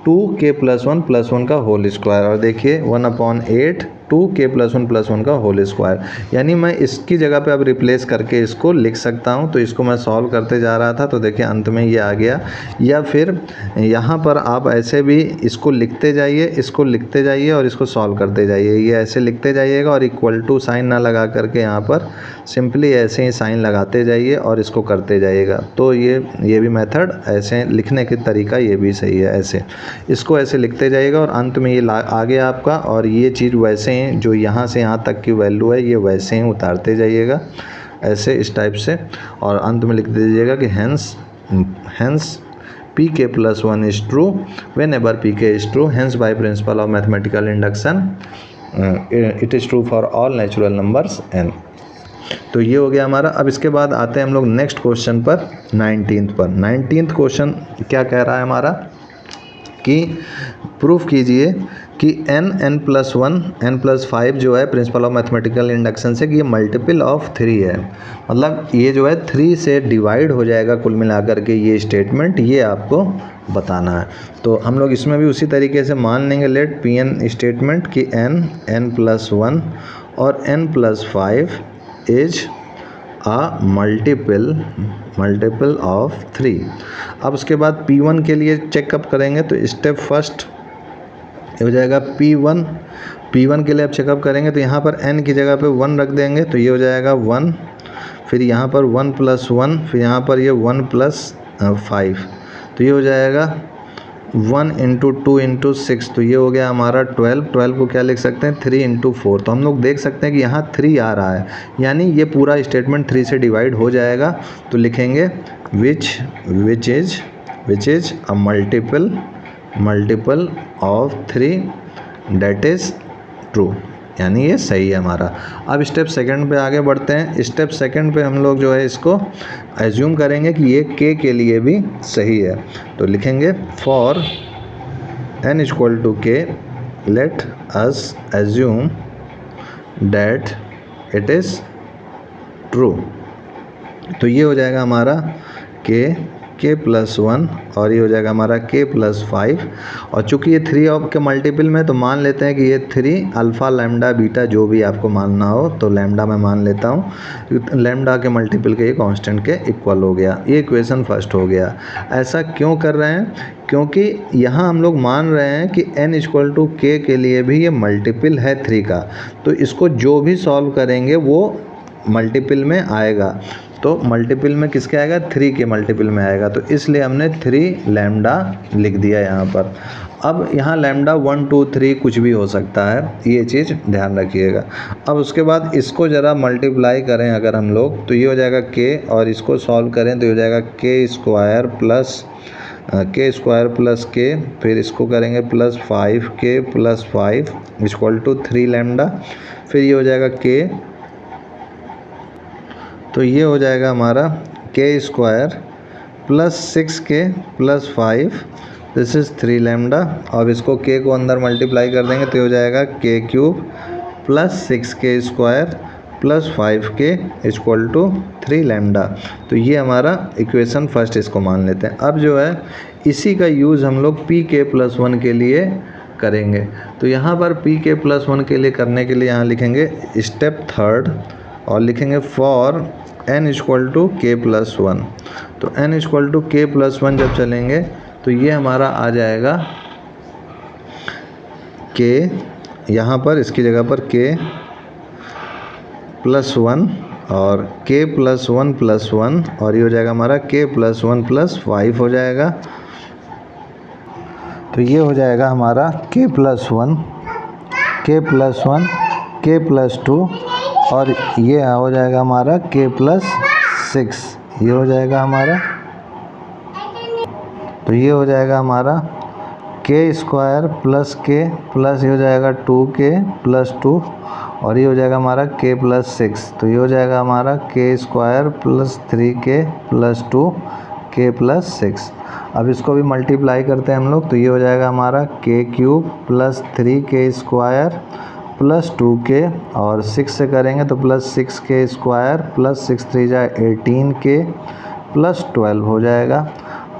2k+1+1 का होल स्क्वायर, और देखिए 1/8 2k+1+1 का होल स्क्वायर, यानी मैं इसकी जगह पे अब रिप्लेस करके इसको लिख सकता हूँ। तो इसको मैं सॉल्व करते जा रहा था तो देखिए अंत में ये आ गया। या फिर यहाँ पर आप ऐसे भी इसको लिखते जाइए, इसको लिखते जाइए और इसको सॉल्व करते जाइए, ये ऐसे लिखते जाइएगा और इक्वल टू साइन ना लगा करके यहाँ पर सिंपली ऐसे ही साइन लगाते जाइए और इसको करते जाइएगा। तो ये भी मेथड, ऐसे लिखने के तरीका ये भी सही है। ऐसे इसको ऐसे लिखते जाइएगा और अंत में ये आ गया आपका, और ये चीज़ वैसे ही जो यहाँ से यहाँ तक की वैल्यू है ये वैसे ही उतारते जाइएगा ऐसे इस टाइप से, और अंत में लिख दीजिएगा कि hence pk+1 is true whenever pk is true, hence by principle of mathematical induction it is true for all natural numbers n। तो ये हो गया हमारा। अब इसके बाद आते हैं हम लोग नेक्स्ट क्वेश्चन पर, 19th पर। 19th क्वेश्चन क्या कह रहा है हमारा कि प्रूफ कीजिए कि n+1 n+5 जो है प्रिंसिपल ऑफ मैथमेटिकल इंडक्शन से कि ये मल्टीपल ऑफ 3 है, मतलब ये जो है 3 से डिवाइड हो जाएगा कुल मिलाकर के ये स्टेटमेंट, ये आपको बताना है। तो हम लोग इसमें भी उसी तरीके से मान लेंगे लेट Pn स्टेटमेंट कि n+1 और n+5 is a multiple of 3। अब उसके बाद P1 के लिए चेकअप करेंगे तो स्टेप फर्स्ट हो जाएगा P1 के लिए आप चेकअप करेंगे तो यहाँ पर n की जगह पे 1 रख देंगे तो ये हो जाएगा 1, फिर यहाँ पर 1+1, फिर यहाँ पर ये 1+5, तो ये हो जाएगा 1 × 2 × 6, तो ये हो गया हमारा 12 को क्या लिख सकते हैं 3 × 4। तो हम लोग देख सकते हैं कि यहाँ 3 आ रहा है, यानी ये पूरा स्टेटमेंट 3 से डिवाइड हो जाएगा। तो लिखेंगे विच is a multiple of 3 that is true, यानी ये सही है हमारा। अब स्टेप सेकंड पे आगे बढ़ते हैं। स्टेप सेकंड पे हम लोग जो है इसको एज्यूम करेंगे कि ये k के लिए भी सही है। तो लिखेंगे for n = k let us assume that it is true. तो ये हो जाएगा हमारा k+1 और ये हो जाएगा हमारा k+5, और चूंकि ये 3 के मल्टीपल में तो मान लेते हैं कि ये 3 अल्फ़ा लैम्डा बीटा जो भी आपको मानना हो, तो लैम्डा मैं मान लेता हूँ, लैम्डा के मल्टीपल के कांस्टेंट के इक्वल हो गया। ये इक्वेशन फर्स्ट हो गया। ऐसा क्यों कर रहे हैं, क्योंकि यहाँ हम लोग मान रहे हैं कि n = k के लिए भी ये मल्टीपल है 3 का, तो इसको जो भी सॉल्व करेंगे वो मल्टीपल में आएगा। तो मल्टीपल में किसके आएगा, 3 के मल्टीपल में आएगा, तो इसलिए हमने 3 लैम्डा लिख दिया यहाँ पर। अब यहाँ लैम्डा 1 2 3 कुछ भी हो सकता है, ये चीज़ ध्यान रखिएगा। अब उसके बाद इसको ज़रा मल्टीप्लाई करें अगर हम लोग, तो ये हो जाएगा k, और इसको सॉल्व करें तो ये हो जाएगा k² k, फिर इसको करेंगे +5k+5 = 3 लैम्डा, फिर ये हो जाएगा k, तो ये हो जाएगा हमारा k² + 6k + 5 this is 3 lambda. अब इसको k को अंदर मल्टीप्लाई कर देंगे तो ये हो जाएगा k³ + 6k² plus 5k equal to 3 lambda. तो ये हमारा इक्वेशन फर्स्ट इसको मान लेते हैं। अब जो है इसी का यूज़ हम लोग pk+1 के लिए करेंगे। तो यहाँ पर pk+1 के लिए करने के लिए यहाँ लिखेंगे स्टेप थर्ड और लिखेंगे for n equal to k+1। तो n इक्वल टू k+1 जब चलेंगे तो ये हमारा आ जाएगा k, यहाँ पर इसकी जगह पर k+1 और k+1+1 और ये हो जाएगा हमारा k+1+5 हो जाएगा। तो ये हो जाएगा हमारा k+1, k+1, k+2 और ये हो जाएगा हमारा k+6। ये हो जाएगा हमारा, तो ये हो जाएगा हमारा k² प्लस k प्लस ये हो जाएगा 2k+2 और ये हो जाएगा हमारा k+6। तो ये हो जाएगा हमारा k² प्लस 3k+2 k+6। अब इसको भी मल्टीप्लाई करते हैं हम लोग। तो ये हो जाएगा हमारा k³ plus 3k² plus 2k और 6 से करेंगे तो प्लस 6k² प्लस 6 3 जा 18k प्लस 12 हो जाएगा।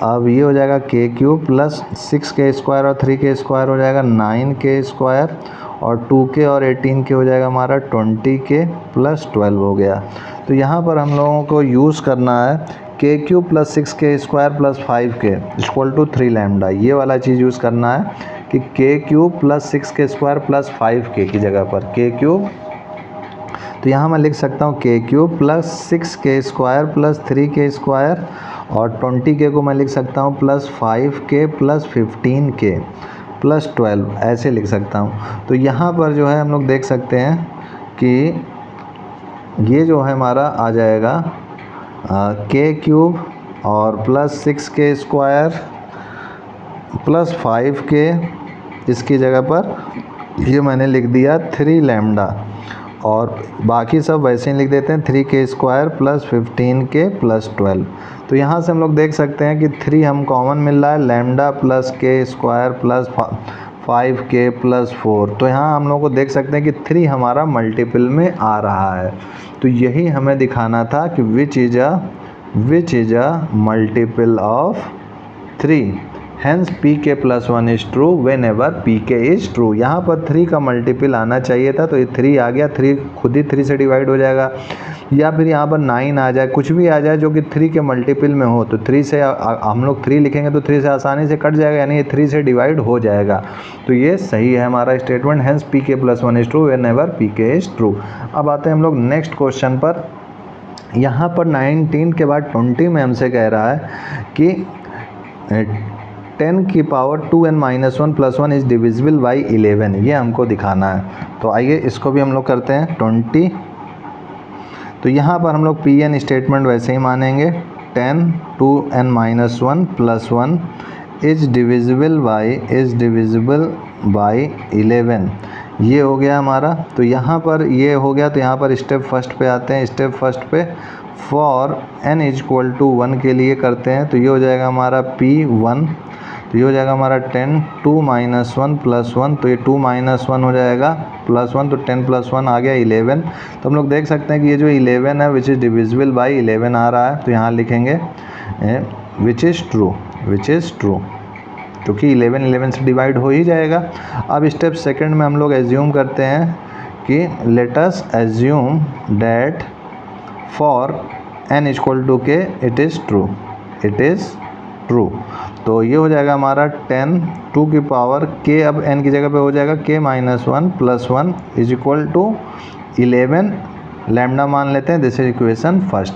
अब ये हो जाएगा k³ प्लस 6k² और 3k² हो जाएगा 9k² और 2k और 18k हो जाएगा हमारा 20k प्लस 12 हो गया। तो यहाँ पर हम लोगों को यूज़ करना है k³ plus 6k² plus 5k equal to 3 lambda. ये वाला चीज़ यूज़ करना है कि k³ plus 6k² plus 5k की जगह पर k³, तो यहाँ मैं लिख सकता हूँ k³ plus 6k² plus 3k² और 20k को मैं लिख सकता हूँ plus 5k plus 15k plus 12, ऐसे लिख सकता हूँ। तो यहाँ पर जो है हम लोग देख सकते हैं कि ये जो है हमारा आ जाएगा k³ और प्लस 6k² प्लस 5k, इसकी जगह पर ये मैंने लिख दिया 3 लैम्डा और बाकी सब वैसे ही लिख देते हैं 3k² प्लस 15k प्लस 12। तो यहाँ से हम लोग देख सकते हैं कि 3 हम कॉमन मिल रहा है, lambda plus k² plus 5k plus 4। तो यहाँ हम लोग को देख सकते हैं कि 3 हमारा मल्टीपल में आ रहा है। तो यही हमें दिखाना था कि which is a multiple of 3, hence pk+1 is true whenever pk is true. यहाँ पर 3 का मल्टीपल आना चाहिए था, तो ये 3 आ गया, 3 खुद ही 3 से डिवाइड हो जाएगा, या फिर यहाँ पर 9 आ जाए, कुछ भी आ जाए जो कि 3 के मल्टीपल में हो। तो 3 से हम लोग 3 लिखेंगे तो 3 से आसानी से कट जाएगा, यानी ये 3 से डिवाइड हो जाएगा। तो ये सही है हमारा statement, hence pk+1 is true whenever pk is true. अब आते हैं हम लोग नेक्स्ट क्वेश्चन पर। यहाँ पर 19 के बाद 20 में हमसे कह रहा है कि 10 की power 2n-1 plus 1 is divisible by 11, ये हमको दिखाना है। तो आइए इसको भी हम लोग करते हैं 20। तो यहाँ पर हम लोग pn स्टेटमेंट वैसे ही मानेंगे, 10 2n-1 plus 1 is divisible by 11, ये हो गया हमारा। तो यहाँ पर ये हो गया, तो यहाँ पर स्टेप फर्स्ट पे आते हैं। स्टेप फर्स्ट पे फॉर n इक्वल टू 1 के लिए करते हैं। तो ये हो जाएगा हमारा p1, तो ये हो जाएगा हमारा 10 2-1 प्लस 1, तो ये 2-1 हो जाएगा प्लस 1, तो 10 प्लस 1 आ गया 11। तो हम लोग देख सकते हैं कि ये जो 11 है विच इज़ डिविजिबल बाई 11 आ रहा है। तो यहाँ लिखेंगे विच इज़ ट्रू, क्योंकि 11 से डिवाइड हो ही जाएगा। अब स्टेप सेकंड में हम लोग एज्यूम करते हैं कि let us assume that for n equal to k it is true. तो ये हो जाएगा हमारा 10 2 की पावर k, अब n की जगह पे हो जाएगा k-1 plus 1 is equal to 11 lambda मान लेते हैं। This is equation first.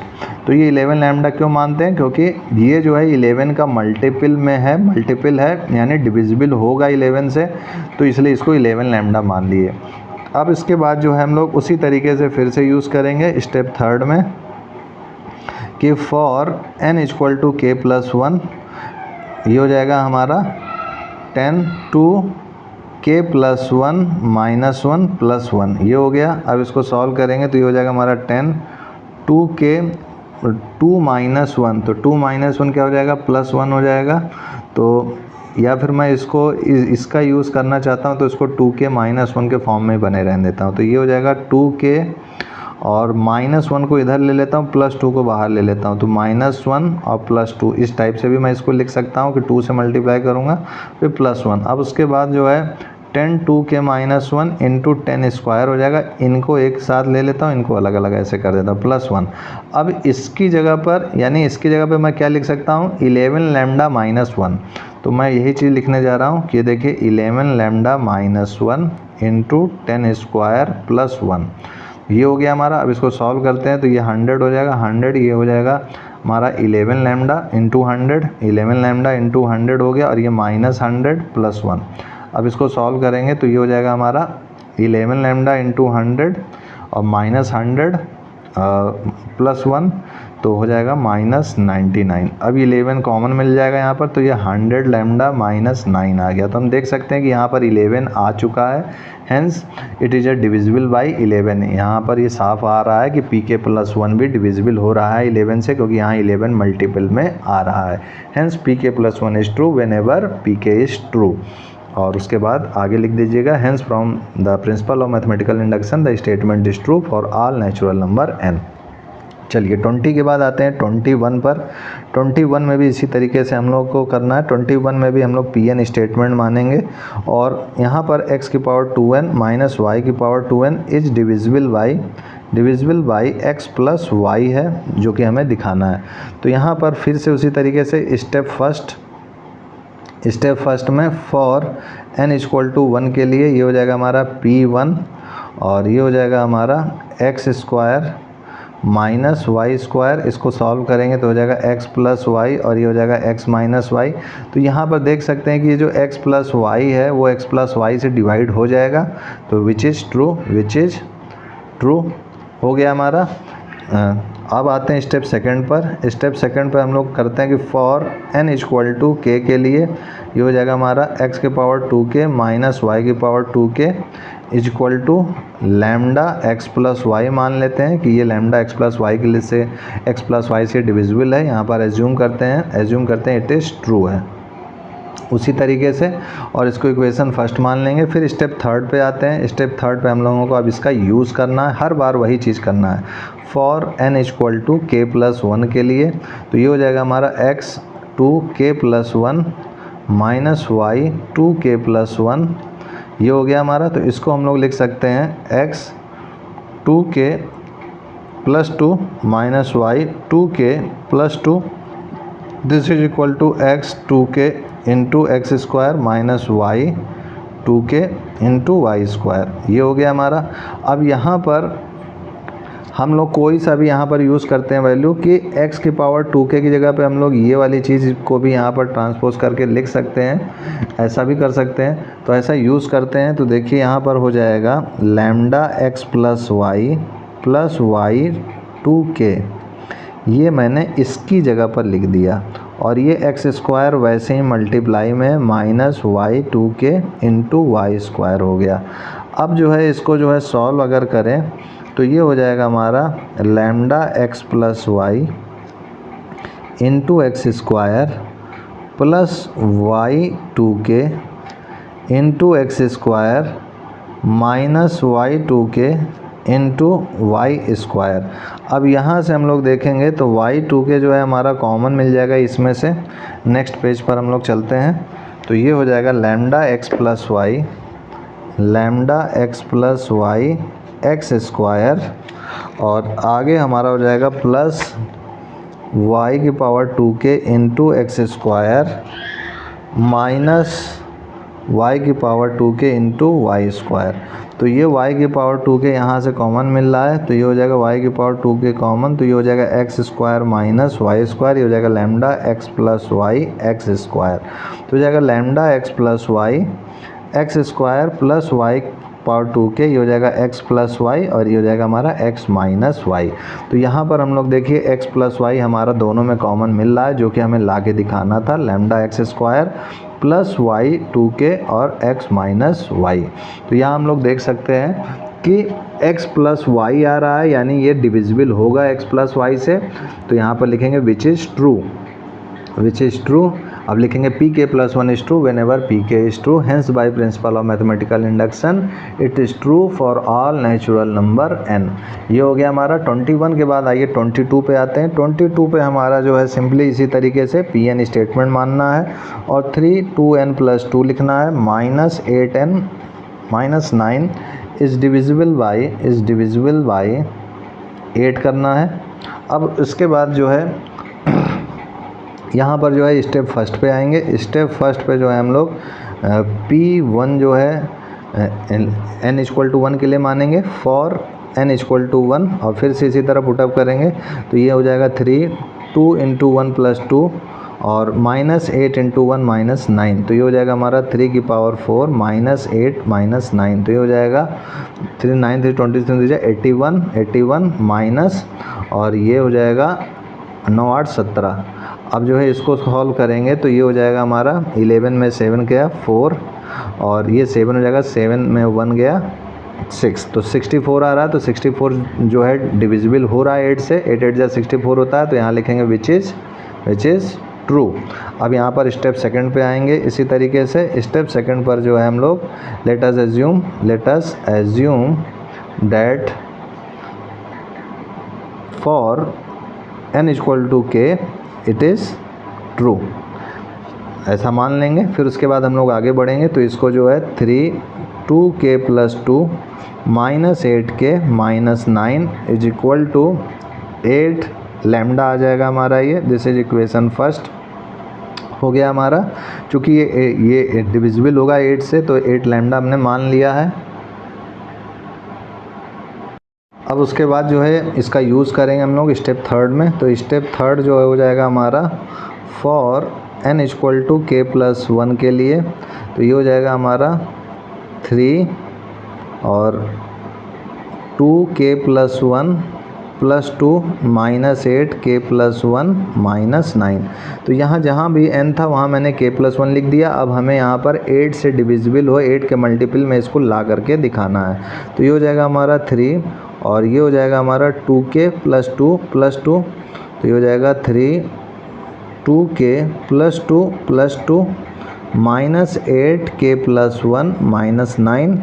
तो ये 11 लैम्डा क्यों मानते हैं, क्योंकि ये जो है 11 का मल्टीपल है, यानी डिविजिबल होगा 11 से, तो इसलिए इसको 11 लैम्डा मान लिए। अब इसके बाद जो है हम लोग उसी तरीके से फिर से यूज़ करेंगे स्टेप थर्ड में कि for n equal to k+1, ये हो जाएगा हमारा 10 2k+1 -1 प्लस 1, ये हो गया। अब इसको सॉल्व करेंगे तो ये हो जाएगा हमारा 10 2k 2-1, तो 2-1 क्या हो जाएगा प्लस 1 हो जाएगा। तो या फिर मैं इसका यूज़ करना चाहता हूँ तो इसको 2k -1 के फॉर्म में बने रहने देता हूँ। तो ये हो जाएगा 2k और -1 को इधर ले लेता हूँ, +2 को बाहर ले लेता हूँ, तो -1 और +2 इस टाइप से भी मैं इसको लिख सकता हूँ कि 2 से मल्टीप्लाई करूँगा फिर +1। अब उसके बाद जो है 10 2 के -1 इंटू 10 स्क्वायर हो जाएगा। इनको एक साथ ले लेता हूँ, इनको अलग अलग ऐसे कर देता हूँ, +1। अब इसकी जगह पर यानी इसकी जगह पे मैं क्या लिख सकता हूँ, 11 लैम्डा -1। तो मैं यही चीज़ लिखने जा रहा हूँ कि देखिए 11 लैम्डा -1 इंटू 10 स्क्वायर +1 ये हो गया हमारा। अब इसको सॉल्व करते हैं तो ये 100 हो जाएगा, 100 ये हो जाएगा हमारा 11 लैम्डा इंटू 100, 11 लैम्डा इंटू 100 हो गया और ये -100 +1। अब इसको सॉल्व करेंगे तो ये हो जाएगा हमारा 11 लैम्डा इंटू 100 और -100 +1 तो हो जाएगा -99। अब 11 कॉमन मिल जाएगा यहाँ पर, तो ये 100 लैम्डा -9 आ गया। तो हम देख सकते हैं कि यहाँ पर 11 आ चुका है, hence it is a divisible by 11। यहाँ पर ये साफ आ रहा है कि pk +1 भी डिविजिबल हो रहा है 11 से, क्योंकि यहाँ 11 मल्टीपल में आ रहा है। Hence pk +1 is true whenever pk is true. और उसके बाद आगे लिख दीजिएगा, hence from the principal of mathematical induction the statement is true for all natural number n। चलिए 20 के बाद आते हैं 21 पर। 21 में भी इसी तरीके से हम लोग को करना है। 21 में भी हम लोग Pn स्टेटमेंट मानेंगे और यहाँ पर x की पावर 2n माइनस y की power 2n is divisible by x plus y है, जो कि हमें दिखाना है। तो यहाँ पर फिर से उसी तरीके से स्टेप फर्स्ट में फॉर n = 1 के लिए ये हो जाएगा हमारा P1 और ये हो जाएगा हमारा x square minus Y square. इसको सॉल्व करेंगे तो हो जाएगा x प्लस वाई और ये हो जाएगा x माइनस वाई। तो यहाँ पर देख सकते हैं कि ये जो x प्लस वाई है वो x प्लस वाई से डिवाइड हो जाएगा, तो विच इज़ ट्रू हो गया हमारा। अब आते हैं स्टेप सेकंड पर। स्टेप सेकंड पर हम लोग करते हैं कि फॉर n = k के लिए ये हो जाएगा हमारा x की पावर 2k माइनस y की power 2k equal to lambda x plus Y मान लेते हैं कि ये लैम्डा x प्लस वाई के लिए से x प्लस वाई से डिविजिबल है। यहाँ पर एज्यूम करते हैं इट इज़ ट्रू है उसी तरीके से, और इसको इक्वेशन फर्स्ट मान लेंगे। फिर स्टेप थर्ड पे आते हैं। स्टेप थर्ड पे हम लोगों को अब इसका यूज़ करना है, हर बार वही चीज़ करना है। फॉर n = k + 1 के लिए तो ये हो जाएगा हमारा x 2k + 1 minus y 2k + 1 ये हो गया हमारा। तो इसको हम लोग लिख सकते हैं x 2k + 2 minus y 2k + 2 this is equal to x 2k into x square minus y 2k into Y square ये हो गया हमारा। अब यहाँ पर हम लोग कोई सा भी यहाँ पर यूज़ करते हैं वैल्यू कि x की पावर 2k की जगह पे हम लोग ये वाली चीज़ को भी यहाँ पर ट्रांसपोज करके लिख सकते हैं, ऐसा भी कर सकते हैं। तो ऐसा यूज़ करते हैं तो देखिए यहाँ पर हो जाएगा lambda x plus y 2k, ये मैंने इसकी जगह पर लिख दिया। और ये x स्क्वायर वैसे ही मल्टीप्लाई में minus Y 2k into Y square हो गया। अब जो है इसको जो है सॉल्व अगर करें तो ये हो जाएगा हमारा lambda x plus y into x square plus y 2k into x square minus Y 2k into Y square. अब यहाँ से हम लोग देखेंगे तो वाई 2k जो है हमारा कॉमन मिल जाएगा इसमें से। नेक्स्ट पेज पर हम लोग चलते हैं तो ये हो जाएगा lambda x plus y x square और आगे हमारा हो जाएगा प्लस y की power 2k into x square minus y की power 2k into Y square. तो ये y की पावर 2k यहाँ से कॉमन मिल रहा है, तो ये हो जाएगा y की पावर 2k कॉमन, तो ये हो जाएगा x square minus Y square, ये हो जाएगा lambda x plus y x square. तो हो जाएगा lambda x plus y x square plus y power 2k, ये हो जाएगा x प्लस वाई और ये हो जाएगा हमारा x माइनस वाई। तो यहाँ पर हम लोग देखिए x प्लस वाई हमारा दोनों में कॉमन मिल रहा है, जो कि हमें ला के दिखाना था, lambda x square plus y 2k और x माइनस वाई। तो यहाँ हम लोग देख सकते हैं कि x प्लस वाई आ रहा है, यानी ये डिविजिबल होगा x प्लस वाई से। तो यहाँ पर लिखेंगे विच इज़ ट्रू। अब लिखेंगे P K plus one is true whenever P K is true, hence by principle of mathematical induction it is true for all natural number n। ये हो गया हमारा 21 के बाद आइए 22 पे आते हैं। 22 पे हमारा जो है सिंपली इसी तरीके से पी एन स्टेटमेंट मानना है और 3 2n + 2 लिखना है, minus 8n minus 9 is divisible by 8 करना है। अब इसके बाद जो है यहाँ पर जो है स्टेप फर्स्ट पे आएंगे। स्टेप फर्स्ट पे जो है हम लोग P1 जो है n = 1 के लिए मानेंगे फॉर n = 1 और फिर से इसी तरह पुटअप करेंगे तो ये हो जाएगा 3 2 × 1 + 2 और माइनस 8 × 1 माइनस 9, तो ये हो जाएगा हमारा 3 की पावर 4 माइनस 8 माइनस 9, तो ये हो जाएगा 3 9 3 23 81 माइनस और ये हो जाएगा 9 8 17। अब जो है इसको सॉल्व करेंगे तो ये हो जाएगा हमारा 11 में 7 गया 4 और ये 7 हो जाएगा, 7 में 1 गया 6, तो 64 आ रहा है। तो 64 जो है डिविजिबल हो रहा है 8 से, 8 8 जा 64 होता है, तो यहाँ लिखेंगे विच इज़ ट्रू। अब यहाँ पर स्टेप सेकंड पे आएंगे इसी तरीके से। स्टेप सेकंड पर जो है हम लोग late us assume that for n = k it is true, ऐसा मान लेंगे। फिर उसके बाद हम लोग आगे बढ़ेंगे तो इसको जो है 3 2k + 2 minus 8k minus 9 = 8 lambda आ जाएगा हमारा। ये दिस इज इक्वेशन फर्स्ट हो गया हमारा। चूँकि ये डिविजिबल होगा 8 से तो 8 लैम्डा हमने मान लिया है। अब उसके बाद जो है इसका यूज़ करेंगे हम लोग स्टेप थर्ड में। तो स्टेप थर्ड जो है हो जाएगा हमारा फॉर n = k + 1 के लिए, तो ये हो जाएगा हमारा 3 और 2k + 1 + 2 माइनस 8k + 1 माइनस 9। तो यहाँ जहाँ भी n था वहाँ मैंने k + 1 लिख दिया। अब हमें यहाँ पर 8 से डिविजिबल हो 8 के मल्टीपल में इसको ला करके दिखाना है, तो ये हो जाएगा हमारा 3 और ये हो जाएगा हमारा 2k + 2 + 2, तो ये हो जाएगा 3 2k + 2 + 2 माइनस 8k + 1 माइनस 9।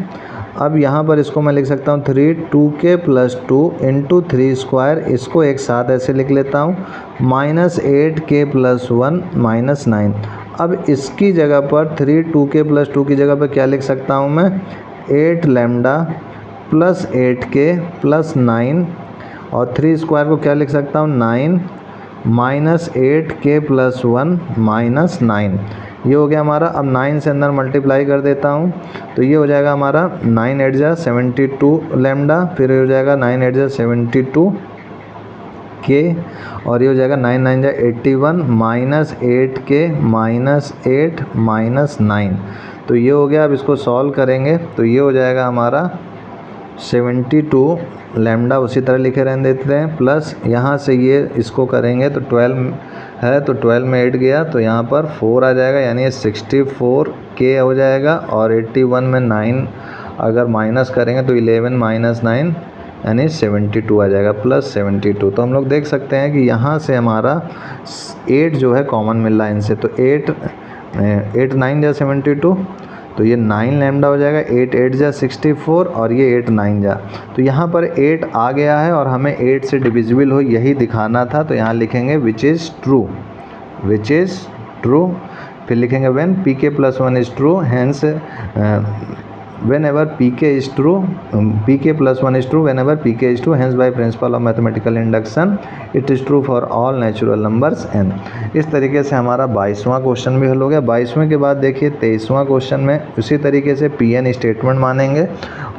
अब यहाँ पर इसको मैं लिख सकता हूँ 3 2k + 2 × 3², इसको एक साथ ऐसे लिख लेता हूँ, माइनस 8k + 1 माइनस 9। अब इसकी जगह पर 3 2k + 2 की जगह पर क्या लिख सकता हूँ मैं, 8 लैम्डा + 8k + 9 और 3² को क्या लिख सकता हूँ 9 माइनस 8k + 1 माइनस 9। ये हो गया हमारा। अब 9 से अंदर मल्टीप्लाई कर देता हूँ तो ये हो जाएगा हमारा 9 8 जा 72 लैम्डा, फिर हो जाएगा 9 8 जा 72 k और ये हो जाएगा 9 9 जा 81 माइनस 8k माइनस 8 माइनस 9। तो ये हो गया। अब इसको सॉल्व करेंगे तो ये हो जाएगा हमारा 72 लैम्डा, उसी तरह लिखे रहने देते हैं, प्लस यहाँ से ये इसको करेंगे तो 12 है तो 12 में 8 गया तो यहाँ पर 4 आ जाएगा, यानी ये 64k हो जाएगा। और 81 में 9 अगर माइनस करेंगे तो 11 माइनस 9 यानी 72 आ जाएगा, प्लस 72। तो हम लोग देख सकते हैं कि यहाँ से हमारा 8 जो है कॉमन मिल रहा है इनसे, तो 8 9 जा 72, तो ये 9 लैम्डा हो जाएगा, 8 8 जा 64 और ये 8 9 जा, तो यहाँ पर 8 आ गया है और हमें 8 से डिविजिबल हो यही दिखाना था। तो यहाँ लिखेंगे विच इज़ ट्रू, फिर लिखेंगे when pk + 1 is true, hence whenever pk + 1 is true whenever pk is true, hence by principle of mathematical induction it is true for all natural numbers n। इस तरीके से हमारा 22वां क्वेश्चन भी हल हो गया। 22वें के बाद देखिए 23वां क्वेश्चन में उसी तरीके से pn स्टेटमेंट मानेंगे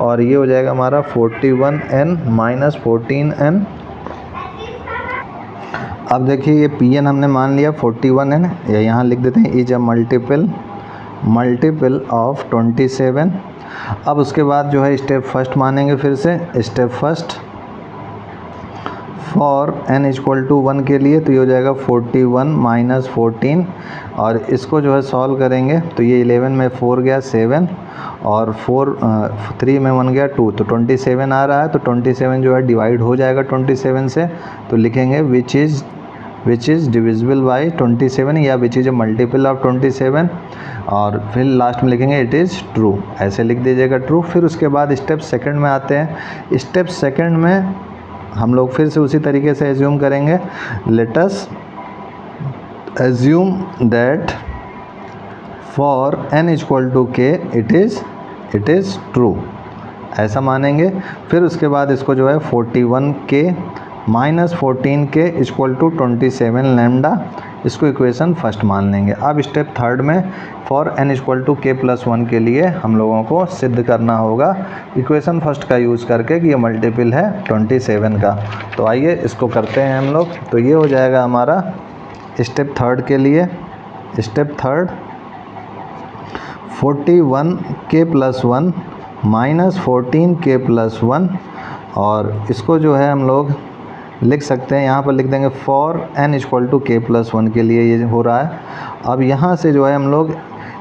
और ये हो जाएगा हमारा 41n माइनस 14n। अब देखिए ये pn हमने मान लिया 41n, या यहाँ लिख देते हैं इज अ मल्टीपल ऑफ 27। अब उसके बाद जो है स्टेप फर्स्ट मानेंगे, फिर से स्टेप फर्स्ट फॉर n = 1 के लिए, तो ये हो जाएगा 41 माइनस 14 और इसको जो है सॉल्व करेंगे तो ये 11 में 4 गया 7 और 3 में 1 गया 2, तो 27 आ रहा है। तो 27 जो है डिवाइड हो जाएगा 27 से, तो लिखेंगे which is which is divisible by 27 या which is a multiple of 27, और फिर लास्ट में लिखेंगे इट इज़ ट्रू, ऐसे लिख दीजिएगा ट्रू। फिर उसके बाद स्टेप सेकंड में आते हैं। स्टेप सेकंड में हम लोग फिर से उसी तरीके से एज्यूम करेंगे। Let us assume that for n equal to k it is true, ऐसा मानेंगे। फिर उसके बाद इसको जो है 41k minus 14k equal to 27 lambda, इसको इक्वेशन फर्स्ट मान लेंगे। अब स्टेप थर्ड में for n equal to k plus 1 के लिए हम लोगों को सिद्ध करना होगा इक्वेशन फर्स्ट का यूज़ करके कि ये मल्टीपल है 27 का। तो आइए इसको करते हैं हम लोग। तो ये हो जाएगा हमारा स्टेप थर्ड के लिए। Step third 41k plus 1 minus 14k plus 1, और इसको जो है हम लोग लिख सकते हैं, यहाँ पर लिख देंगे for n equal to k plus 1 के लिए ये हो रहा है। अब यहाँ से जो है हम लोग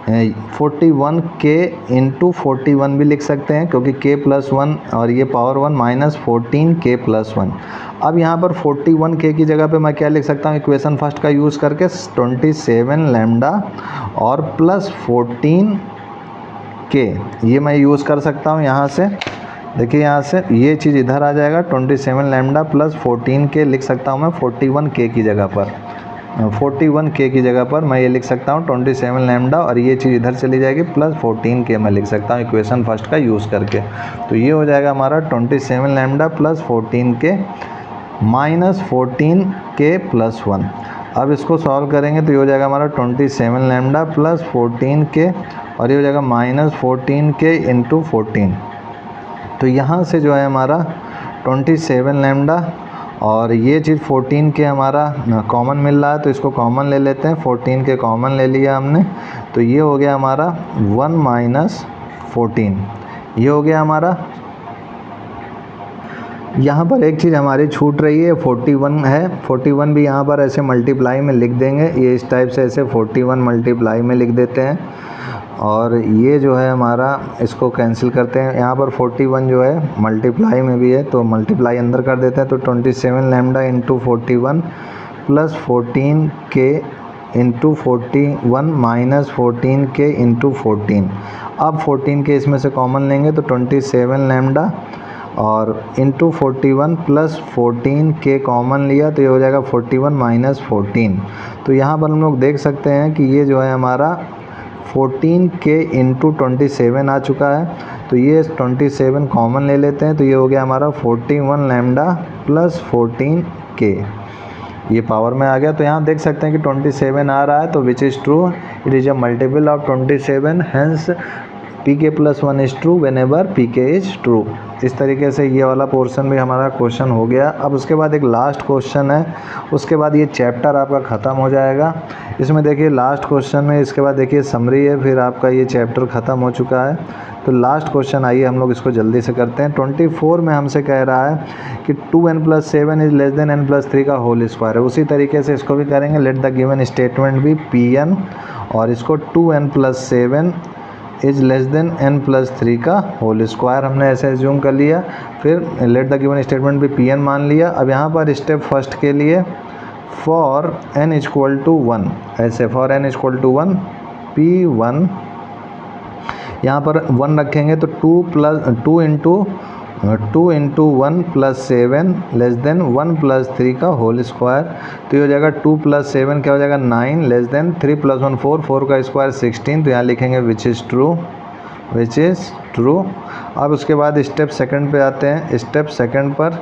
41k इंटू 41 भी लिख सकते हैं, क्योंकि k प्लस 1 और ये पावर 1 माइनस 14k प्लस 1। अब यहाँ पर 41k की जगह पे मैं क्या लिख सकता हूँ इक्वेशन फर्स्ट का यूज़ करके 27 लैम्डा और प्लस 14k, ये मैं यूज़ कर सकता हूँ। यहाँ से देखिए, यहाँ से ये चीज़ इधर आ जाएगा, 27 लैम्डा प्लस 14k लिख सकता हूँ मैं 41k की जगह पर। 41k की जगह पर मैं ये लिख सकता हूँ 27 लैम्डा, और ये चीज़ इधर चली जाएगी प्लस 14k मैं लिख सकता हूँ इक्वेशन फर्स्ट का यूज़ करके। तो ये हो जाएगा हमारा 27 lambda plus 14k minus 14k plus 1। अब इसको सॉल्व करेंगे तो ये हो जाएगा हमारा 27 लैम्डा प्लस 14k, और ये हो जाएगा माइनस 14k इंटू 14। तो यहाँ से जो है हमारा 27 लैम्डा और ये चीज़ 14k हमारा कॉमन मिल रहा है, तो इसको कॉमन ले लेते हैं। 14k कॉमन ले लिया हमने, तो ये हो गया हमारा 1 माइनस 14, ये हो गया हमारा। यहाँ पर एक चीज़ हमारी छूट रही है, 41 है, 41 भी यहाँ पर ऐसे मल्टीप्लाई में लिख देंगे, ये इस टाइप से ऐसे 41 मल्टीप्लाई में लिख देते हैं, और ये जो है हमारा इसको कैंसिल करते हैं। यहाँ पर 41 जो है मल्टीप्लाई में भी है, तो मल्टीप्लाई अंदर कर देते हैं। तो 27 lambda into 41 plus 14k into 41 minus 14k into 14। अब 14k इसमें से कॉमन लेंगे तो 27 लैम्डा और इंटू 41 प्लस 14k कॉमन लिया, तो ये हो जाएगा 41 माइनस 14। तो यहाँ पर हम लोग देख सकते हैं कि ये जो है हमारा 14k इंटू 27 आ चुका है। तो ये 27 कॉमन ले लेते हैं, तो ये हो गया हमारा 41 लैम्डा प्लस 14k, ये पावर में आ गया। तो यहाँ देख सकते हैं कि 27 आ रहा है, तो विच is true, it is a multiple of 27, hence pk plus 1 is true whenever pk is true. इस तरीके से ये वाला पोर्शन भी हमारा क्वेश्चन हो गया। अब उसके बाद एक लास्ट क्वेश्चन है, उसके बाद ये चैप्टर आपका ख़त्म हो जाएगा। इसमें देखिए लास्ट क्वेश्चन में, इसके बाद देखिए समरी है, फिर आपका ये चैप्टर ख़त्म हो चुका है। तो लास्ट क्वेश्चन आइए हम लोग इसको जल्दी से करते हैं। 24 में हमसे कह रहा है कि 2n plus 7 is less then n plus 3 का होल स्क्वायर है। उसी तरीके से इसको भी करेंगे, लेट द गिवन स्टेटमेंट भी Pn, और इसको 2n plus 7 is less then n plus 3 का होल स्क्वायर हमने ऐसे एज्यूम कर लिया। फिर लेट द गिवन स्टेटमेंट भी Pn मान लिया। अब यहाँ पर स्टेप फर्स्ट के लिए फॉर n इक्वल टू 1, ऐसे for n equal to 1 P1, यहाँ पर 1 रखेंगे तो 2 into 1 plus 7 less than 1 plus 3 का होल स्क्वायर। तो ये हो जाएगा 2 प्लस 7 क्या हो जाएगा 9 लेस देन 3 प्लस 1 4, 4 का स्क्वायर 16। तो यहाँ लिखेंगे which is true, which is true. अब उसके बाद स्टेप सेकंड पे आते हैं। स्टेप सेकंड पर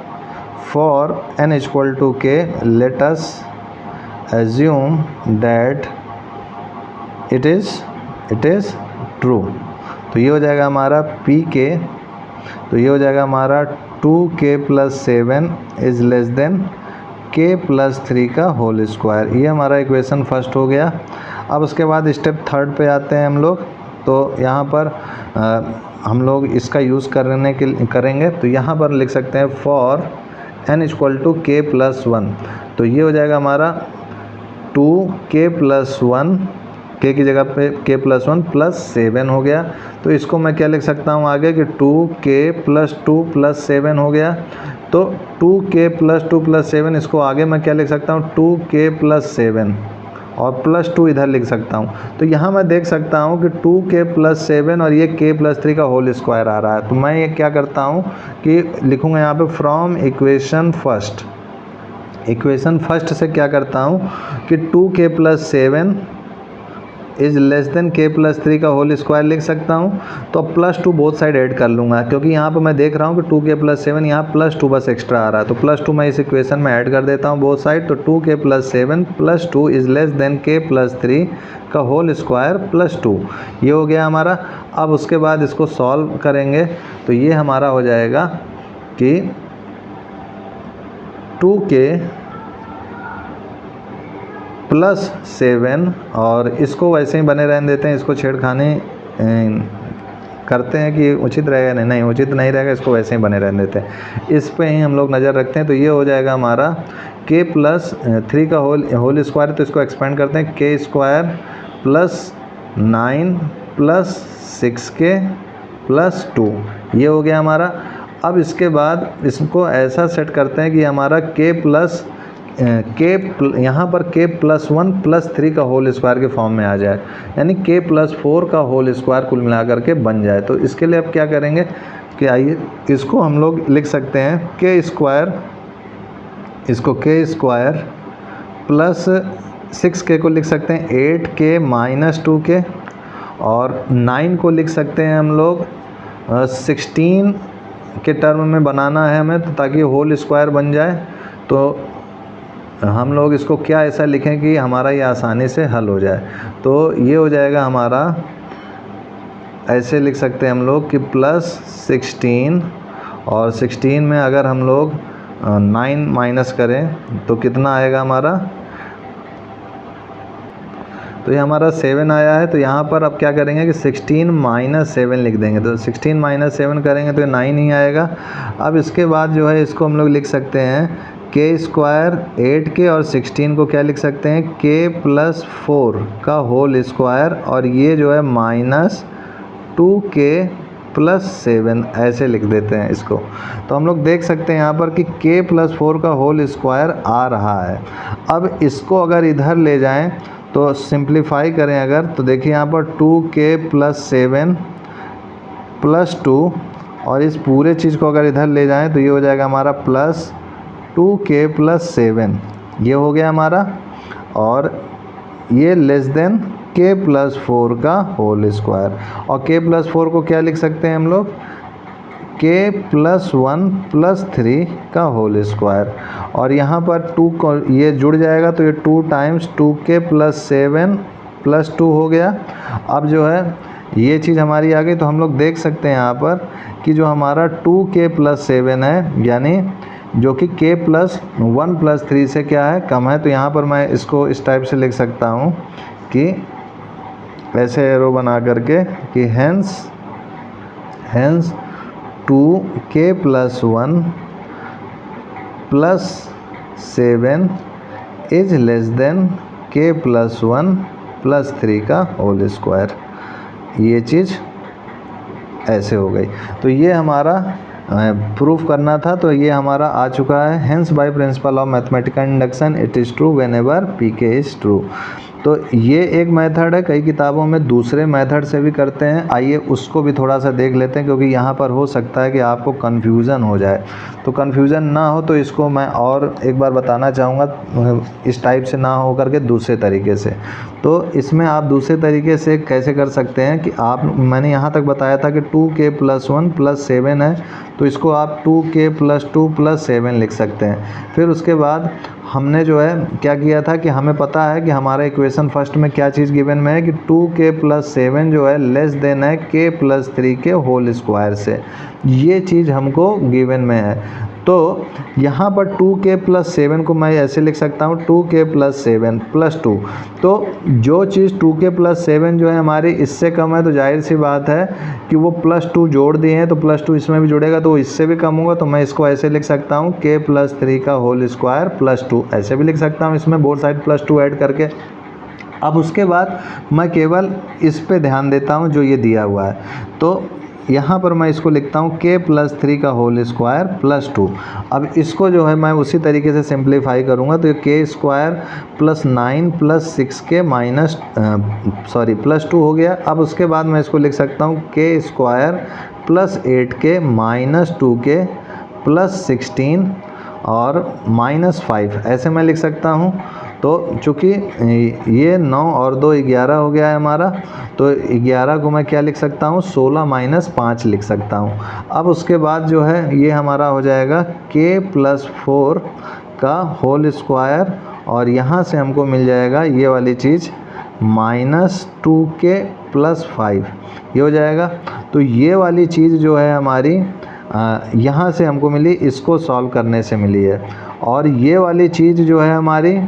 for n equal to k let us assume that it is true. तो ये हो जाएगा हमारा pk, तो ये हो जाएगा हमारा 2k plus 7 is less than k plus 3 का होल स्क्वायर। ये हमारा इक्वेशन फर्स्ट हो गया। अब उसके बाद स्टेप थर्ड पे आते हैं हम लोग। तो यहाँ पर हम लोग इसका यूज़ करेंगे। तो यहाँ पर लिख सकते हैं for n equal to k plus 1। तो ये हो जाएगा हमारा 2k प्लस 1, k की जगह पे k प्लस 1 प्लस 7 हो गया। तो इसको मैं क्या लिख सकता हूँ आगे कि 2k प्लस 2 प्लस 7 हो गया। तो 2k + 2 + 7, इसको आगे मैं क्या लिख सकता हूँ 2k + 7 और +2 इधर लिख सकता हूँ। तो यहाँ मैं देख सकता हूँ कि 2k + 7 और ये k + 3 का होल स्क्वायर आ रहा है। तो मैं ये क्या करता हूँ कि लिखूँगा यहाँ पे फ्रॉम इक्वेशन फर्स्ट से क्या करता हूँ कि 2k + 7 is less than k + 3 का होल स्क्वायर लिख सकता हूँ। तो अब +2 बोथ साइड ऐड कर लूँगा, क्योंकि यहाँ पर मैं देख रहा हूँ कि 2k + 7 यहाँ +2 बस एक्स्ट्रा आ रहा है। तो +2 मैं इस इक्वेशन में ऐड कर देता हूँ बोथ साइड। तो 2k + 7 + 2 is less than k + 3 का होल स्क्वायर +2, ये हो गया हमारा। अब उसके बाद इसको सॉल्व करेंगे तो ये हमारा हो जाएगा कि 2k + 7 और इसको वैसे ही बने रहने देते हैं, इसको छेड़खानी करते हैं कि उचित रहेगा, नहीं उचित नहीं रहेगा, इसको वैसे ही बने रहने देते हैं, इस पे ही हम लोग नज़र रखते हैं। तो ये हो जाएगा हमारा k + 3 का होल स्क्वायर, तो इसको एक्सपेंड करते हैं k² + 9 + 6k + 2, ये हो गया हमारा। अब इसके बाद इसको ऐसा सेट करते हैं कि हमारा यहाँ पर k + 1 + 3 का होल स्क्वायर के फॉर्म में आ जाए, यानी k + 4 का होल स्क्वायर कुल मिलाकर के बन जाए। तो इसके लिए अब क्या करेंगे कि आइए इसको हम लोग लिख सकते हैं इसको k² + 6k को लिख सकते हैं 8k - 2k, और 9 को लिख सकते हैं हम लोग 16 के टर्म में बनाना है हमें, तो ताकि होल स्क्वायर बन जाए। तो हम लोग इसको क्या ऐसा लिखें कि हमारा ये आसानी से हल हो जाए। तो ये हो जाएगा हमारा, ऐसे लिख सकते हैं हम लोग कि +16, और 16 में अगर हम लोग 9 माइनस करें तो कितना आएगा हमारा, तो ये हमारा 7 आया है। तो यहाँ पर अब क्या करेंगे कि 16 - 7 लिख देंगे, तो 16 - 7 करेंगे तो ये 9 ही आएगा। अब इसके बाद जो है इसको हम लोग लिख सकते हैं k² 8k और 16 को क्या लिख सकते हैं k + 4 का होल स्क्वायर, और ये जो है -2k + 7 ऐसे लिख देते हैं इसको। तो हम लोग देख सकते हैं यहाँ पर कि k + 4 का होल स्क्वायर आ रहा है। अब इसको अगर इधर ले जाएं तो सिंप्लीफाई करें अगर, तो देखिए यहाँ पर 2k + 7 + 2, और इस पूरे चीज़ को अगर इधर ले जाएं तो ये हो जाएगा हमारा +2k + 7, ये हो गया हमारा, और ये लेस देन k + 4 का होल स्क्वायर। और k + 4 को क्या लिख सकते हैं हम लोग k + 1 + 3 का होल स्क्वायर, और यहाँ पर 2 को ये जुड़ जाएगा तो ये 2 × 2k + 7 + 2 हो गया। अब जो है ये चीज़ हमारी आ गई। तो हम लोग देख सकते हैं यहाँ पर कि जो हमारा 2k + 7 है, यानी जो कि k + 1 + 3 से क्या है कम है। तो यहाँ पर मैं इसको इस टाइप से लिख सकता हूँ कि ऐसे एरो बना करके कि hence 2k + 1 + 7 is less than k + 1 + 3 का होल स्क्वायर, ये चीज़ ऐसे हो गई। तो ये हमारा प्रूफ करना था, तो ये हमारा आ चुका है। Hence by principle of mathematical induction it is true whenever pk is true. तो ये एक मेथड है, कई किताबों में दूसरे मेथड से भी करते हैं। आइए उसको भी थोड़ा सा देख लेते हैं, क्योंकि यहाँ पर हो सकता है कि आपको कन्फ्यूज़न हो जाए। तो कन्फ्यूज़न ना हो तो इसको मैं और एक बार बताना चाहूँगा, इस टाइप से ना हो करके दूसरे तरीके से। तो इसमें आप दूसरे तरीके से कैसे कर सकते हैं कि मैंने यहाँ तक बताया था कि 2k + 1 + 7 है, तो इसको आप 2k + 2 + 7 लिख सकते हैं। फिर उसके बाद हमने जो है क्या किया था कि हमें पता है कि हमारा इक्वेशन फर्स्ट में क्या चीज़ गिवन में है कि 2k + 7 जो है लेस देन है k + 3 के होल स्क्वायर से, ये चीज़ हमको गिवन में है। तो यहाँ पर 2k + 7 को मैं ऐसे लिख सकता हूँ 2k + 7 + 2। तो जो चीज़ 2k + 7 जो है हमारी इससे कम है, तो जाहिर सी बात है कि वो +2 जोड़ दिए हैं, तो +2 इसमें भी जुड़ेगा तो इससे भी कम होगा। तो मैं इसको ऐसे लिख सकता हूँ k + 3 का होल स्क्वायर +2, ऐसे भी लिख सकता हूँ इसमें बोथ साइड +2 ऐड करके। अब उसके बाद मैं केवल इस पे ध्यान देता हूँ जो ये दिया हुआ है। तो यहाँ पर मैं इसको लिखता हूँ k प्लस 3 का होल स्क्वायर प्लस 2। अब इसको जो है मैं उसी तरीके से सिंप्लीफाई करूँगा तो ये k square plus 9 plus 6k minus plus 2 हो गया। अब उसके बाद मैं इसको लिख सकता हूँ k square plus 8k minus 2k plus 16 और माइनस 5, ऐसे मैं लिख सकता हूँ। तो चूँकि ये 9 और 2 11 हो गया है हमारा, तो 11 को मैं क्या लिख सकता हूँ 16 माइनस 5 लिख सकता हूँ। अब उसके बाद जो है ये हमारा हो जाएगा k प्लस 4 का होल स्क्वायर और यहाँ से हमको मिल जाएगा ये वाली चीज़ माइनस 2k प्लस 5, ये हो जाएगा। तो ये वाली चीज़ जो है हमारी यहाँ से हमको मिली, इसको सॉल्व करने से मिली है। और ये वाली चीज़ जो है हमारी,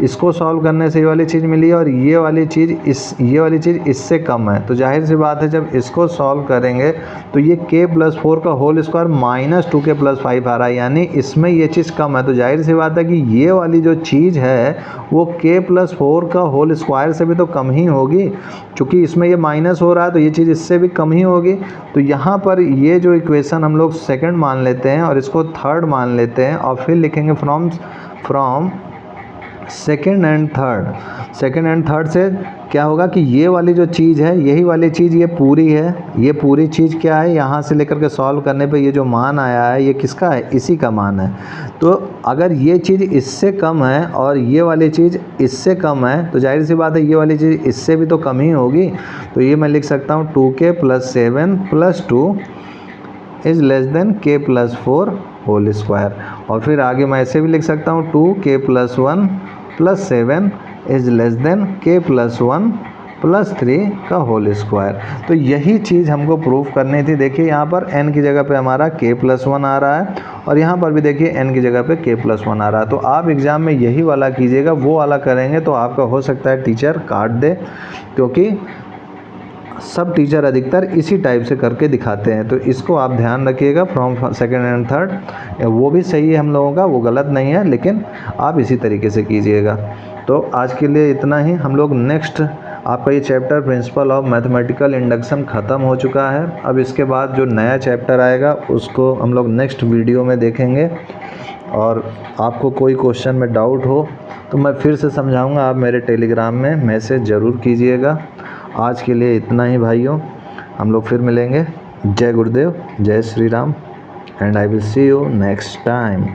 इसको सॉल्व करने से ये वाली चीज़ मिली और ये वाली चीज़ इससे कम है। तो जाहिर सी बात है जब इसको सॉल्व करेंगे तो ये k प्लस 4 का whole square minus 2k plus 5 आ रहा है, यानी इसमें ये चीज़ कम है। तो जाहिर सी बात है कि ये वाली जो चीज़ है वो k प्लस 4 का होल स्क्वायर से भी तो कम ही होगी। चूँकि इसमें ये माइनस हो रहा है तो ये चीज़ इससे भी कम ही होगी। तो यहाँ पर ये जो इक्वेशन हम लोग सेकेंड मान लेते हैं और इसको थर्ड मान लेते हैं और फिर लिखेंगे फ्रॉम सेकेंड एंड थर्ड से क्या होगा कि ये वाली जो चीज़ है, यही वाली चीज़ ये पूरी है। ये पूरी चीज़ क्या है, यहाँ से लेकर के सॉल्व करने पे ये जो मान आया है ये किसका है, इसी का मान है। तो अगर ये चीज़ इससे कम है और ये वाली चीज़ इससे कम है तो जाहिर सी बात है ये वाली चीज़ इससे भी तो कम ही होगी। तो ये मैं लिख सकता हूँ 2k plus 7 plus 2 is less than k plus 4 whole square. और फिर आगे मैं ऐसे भी लिख सकता हूँ 2k plus 1 plus 7 is less than k plus 1 plus 3 का होल स्क्वायर। तो यही चीज़ हमको प्रूफ करनी थी। देखिए यहाँ पर n की जगह पे हमारा k प्लस 1 आ रहा है और यहाँ पर भी देखिए n की जगह पे k प्लस 1 आ रहा है। तो आप एग्ज़ाम में यही वाला कीजिएगा, वो वाला करेंगे तो आपका हो सकता है टीचर काट दे, क्योंकि सब टीचर अधिकतर इसी टाइप से करके दिखाते हैं। तो इसको आप ध्यान रखिएगा। फ्रॉम सेकेंड एंड थर्ड वो भी सही है हम लोगों का, वो गलत नहीं है, लेकिन आप इसी तरीके से कीजिएगा। तो आज के लिए इतना ही। हम लोग नेक्स्ट, आपका ये chapter principal of mathematical induction ख़त्म हो चुका है। अब इसके बाद जो नया चैप्टर आएगा उसको हम लोग नेक्स्ट वीडियो में देखेंगे। और आपको कोई क्वेश्चन में डाउट हो तो मैं फिर से समझाऊंगा, आप मेरे टेलीग्राम में मैसेज ज़रूर कीजिएगा। आज के लिए इतना ही भाइयों, हम लोग फिर मिलेंगे। जय गुरुदेव, जय Shri Ram, and I will see you next time.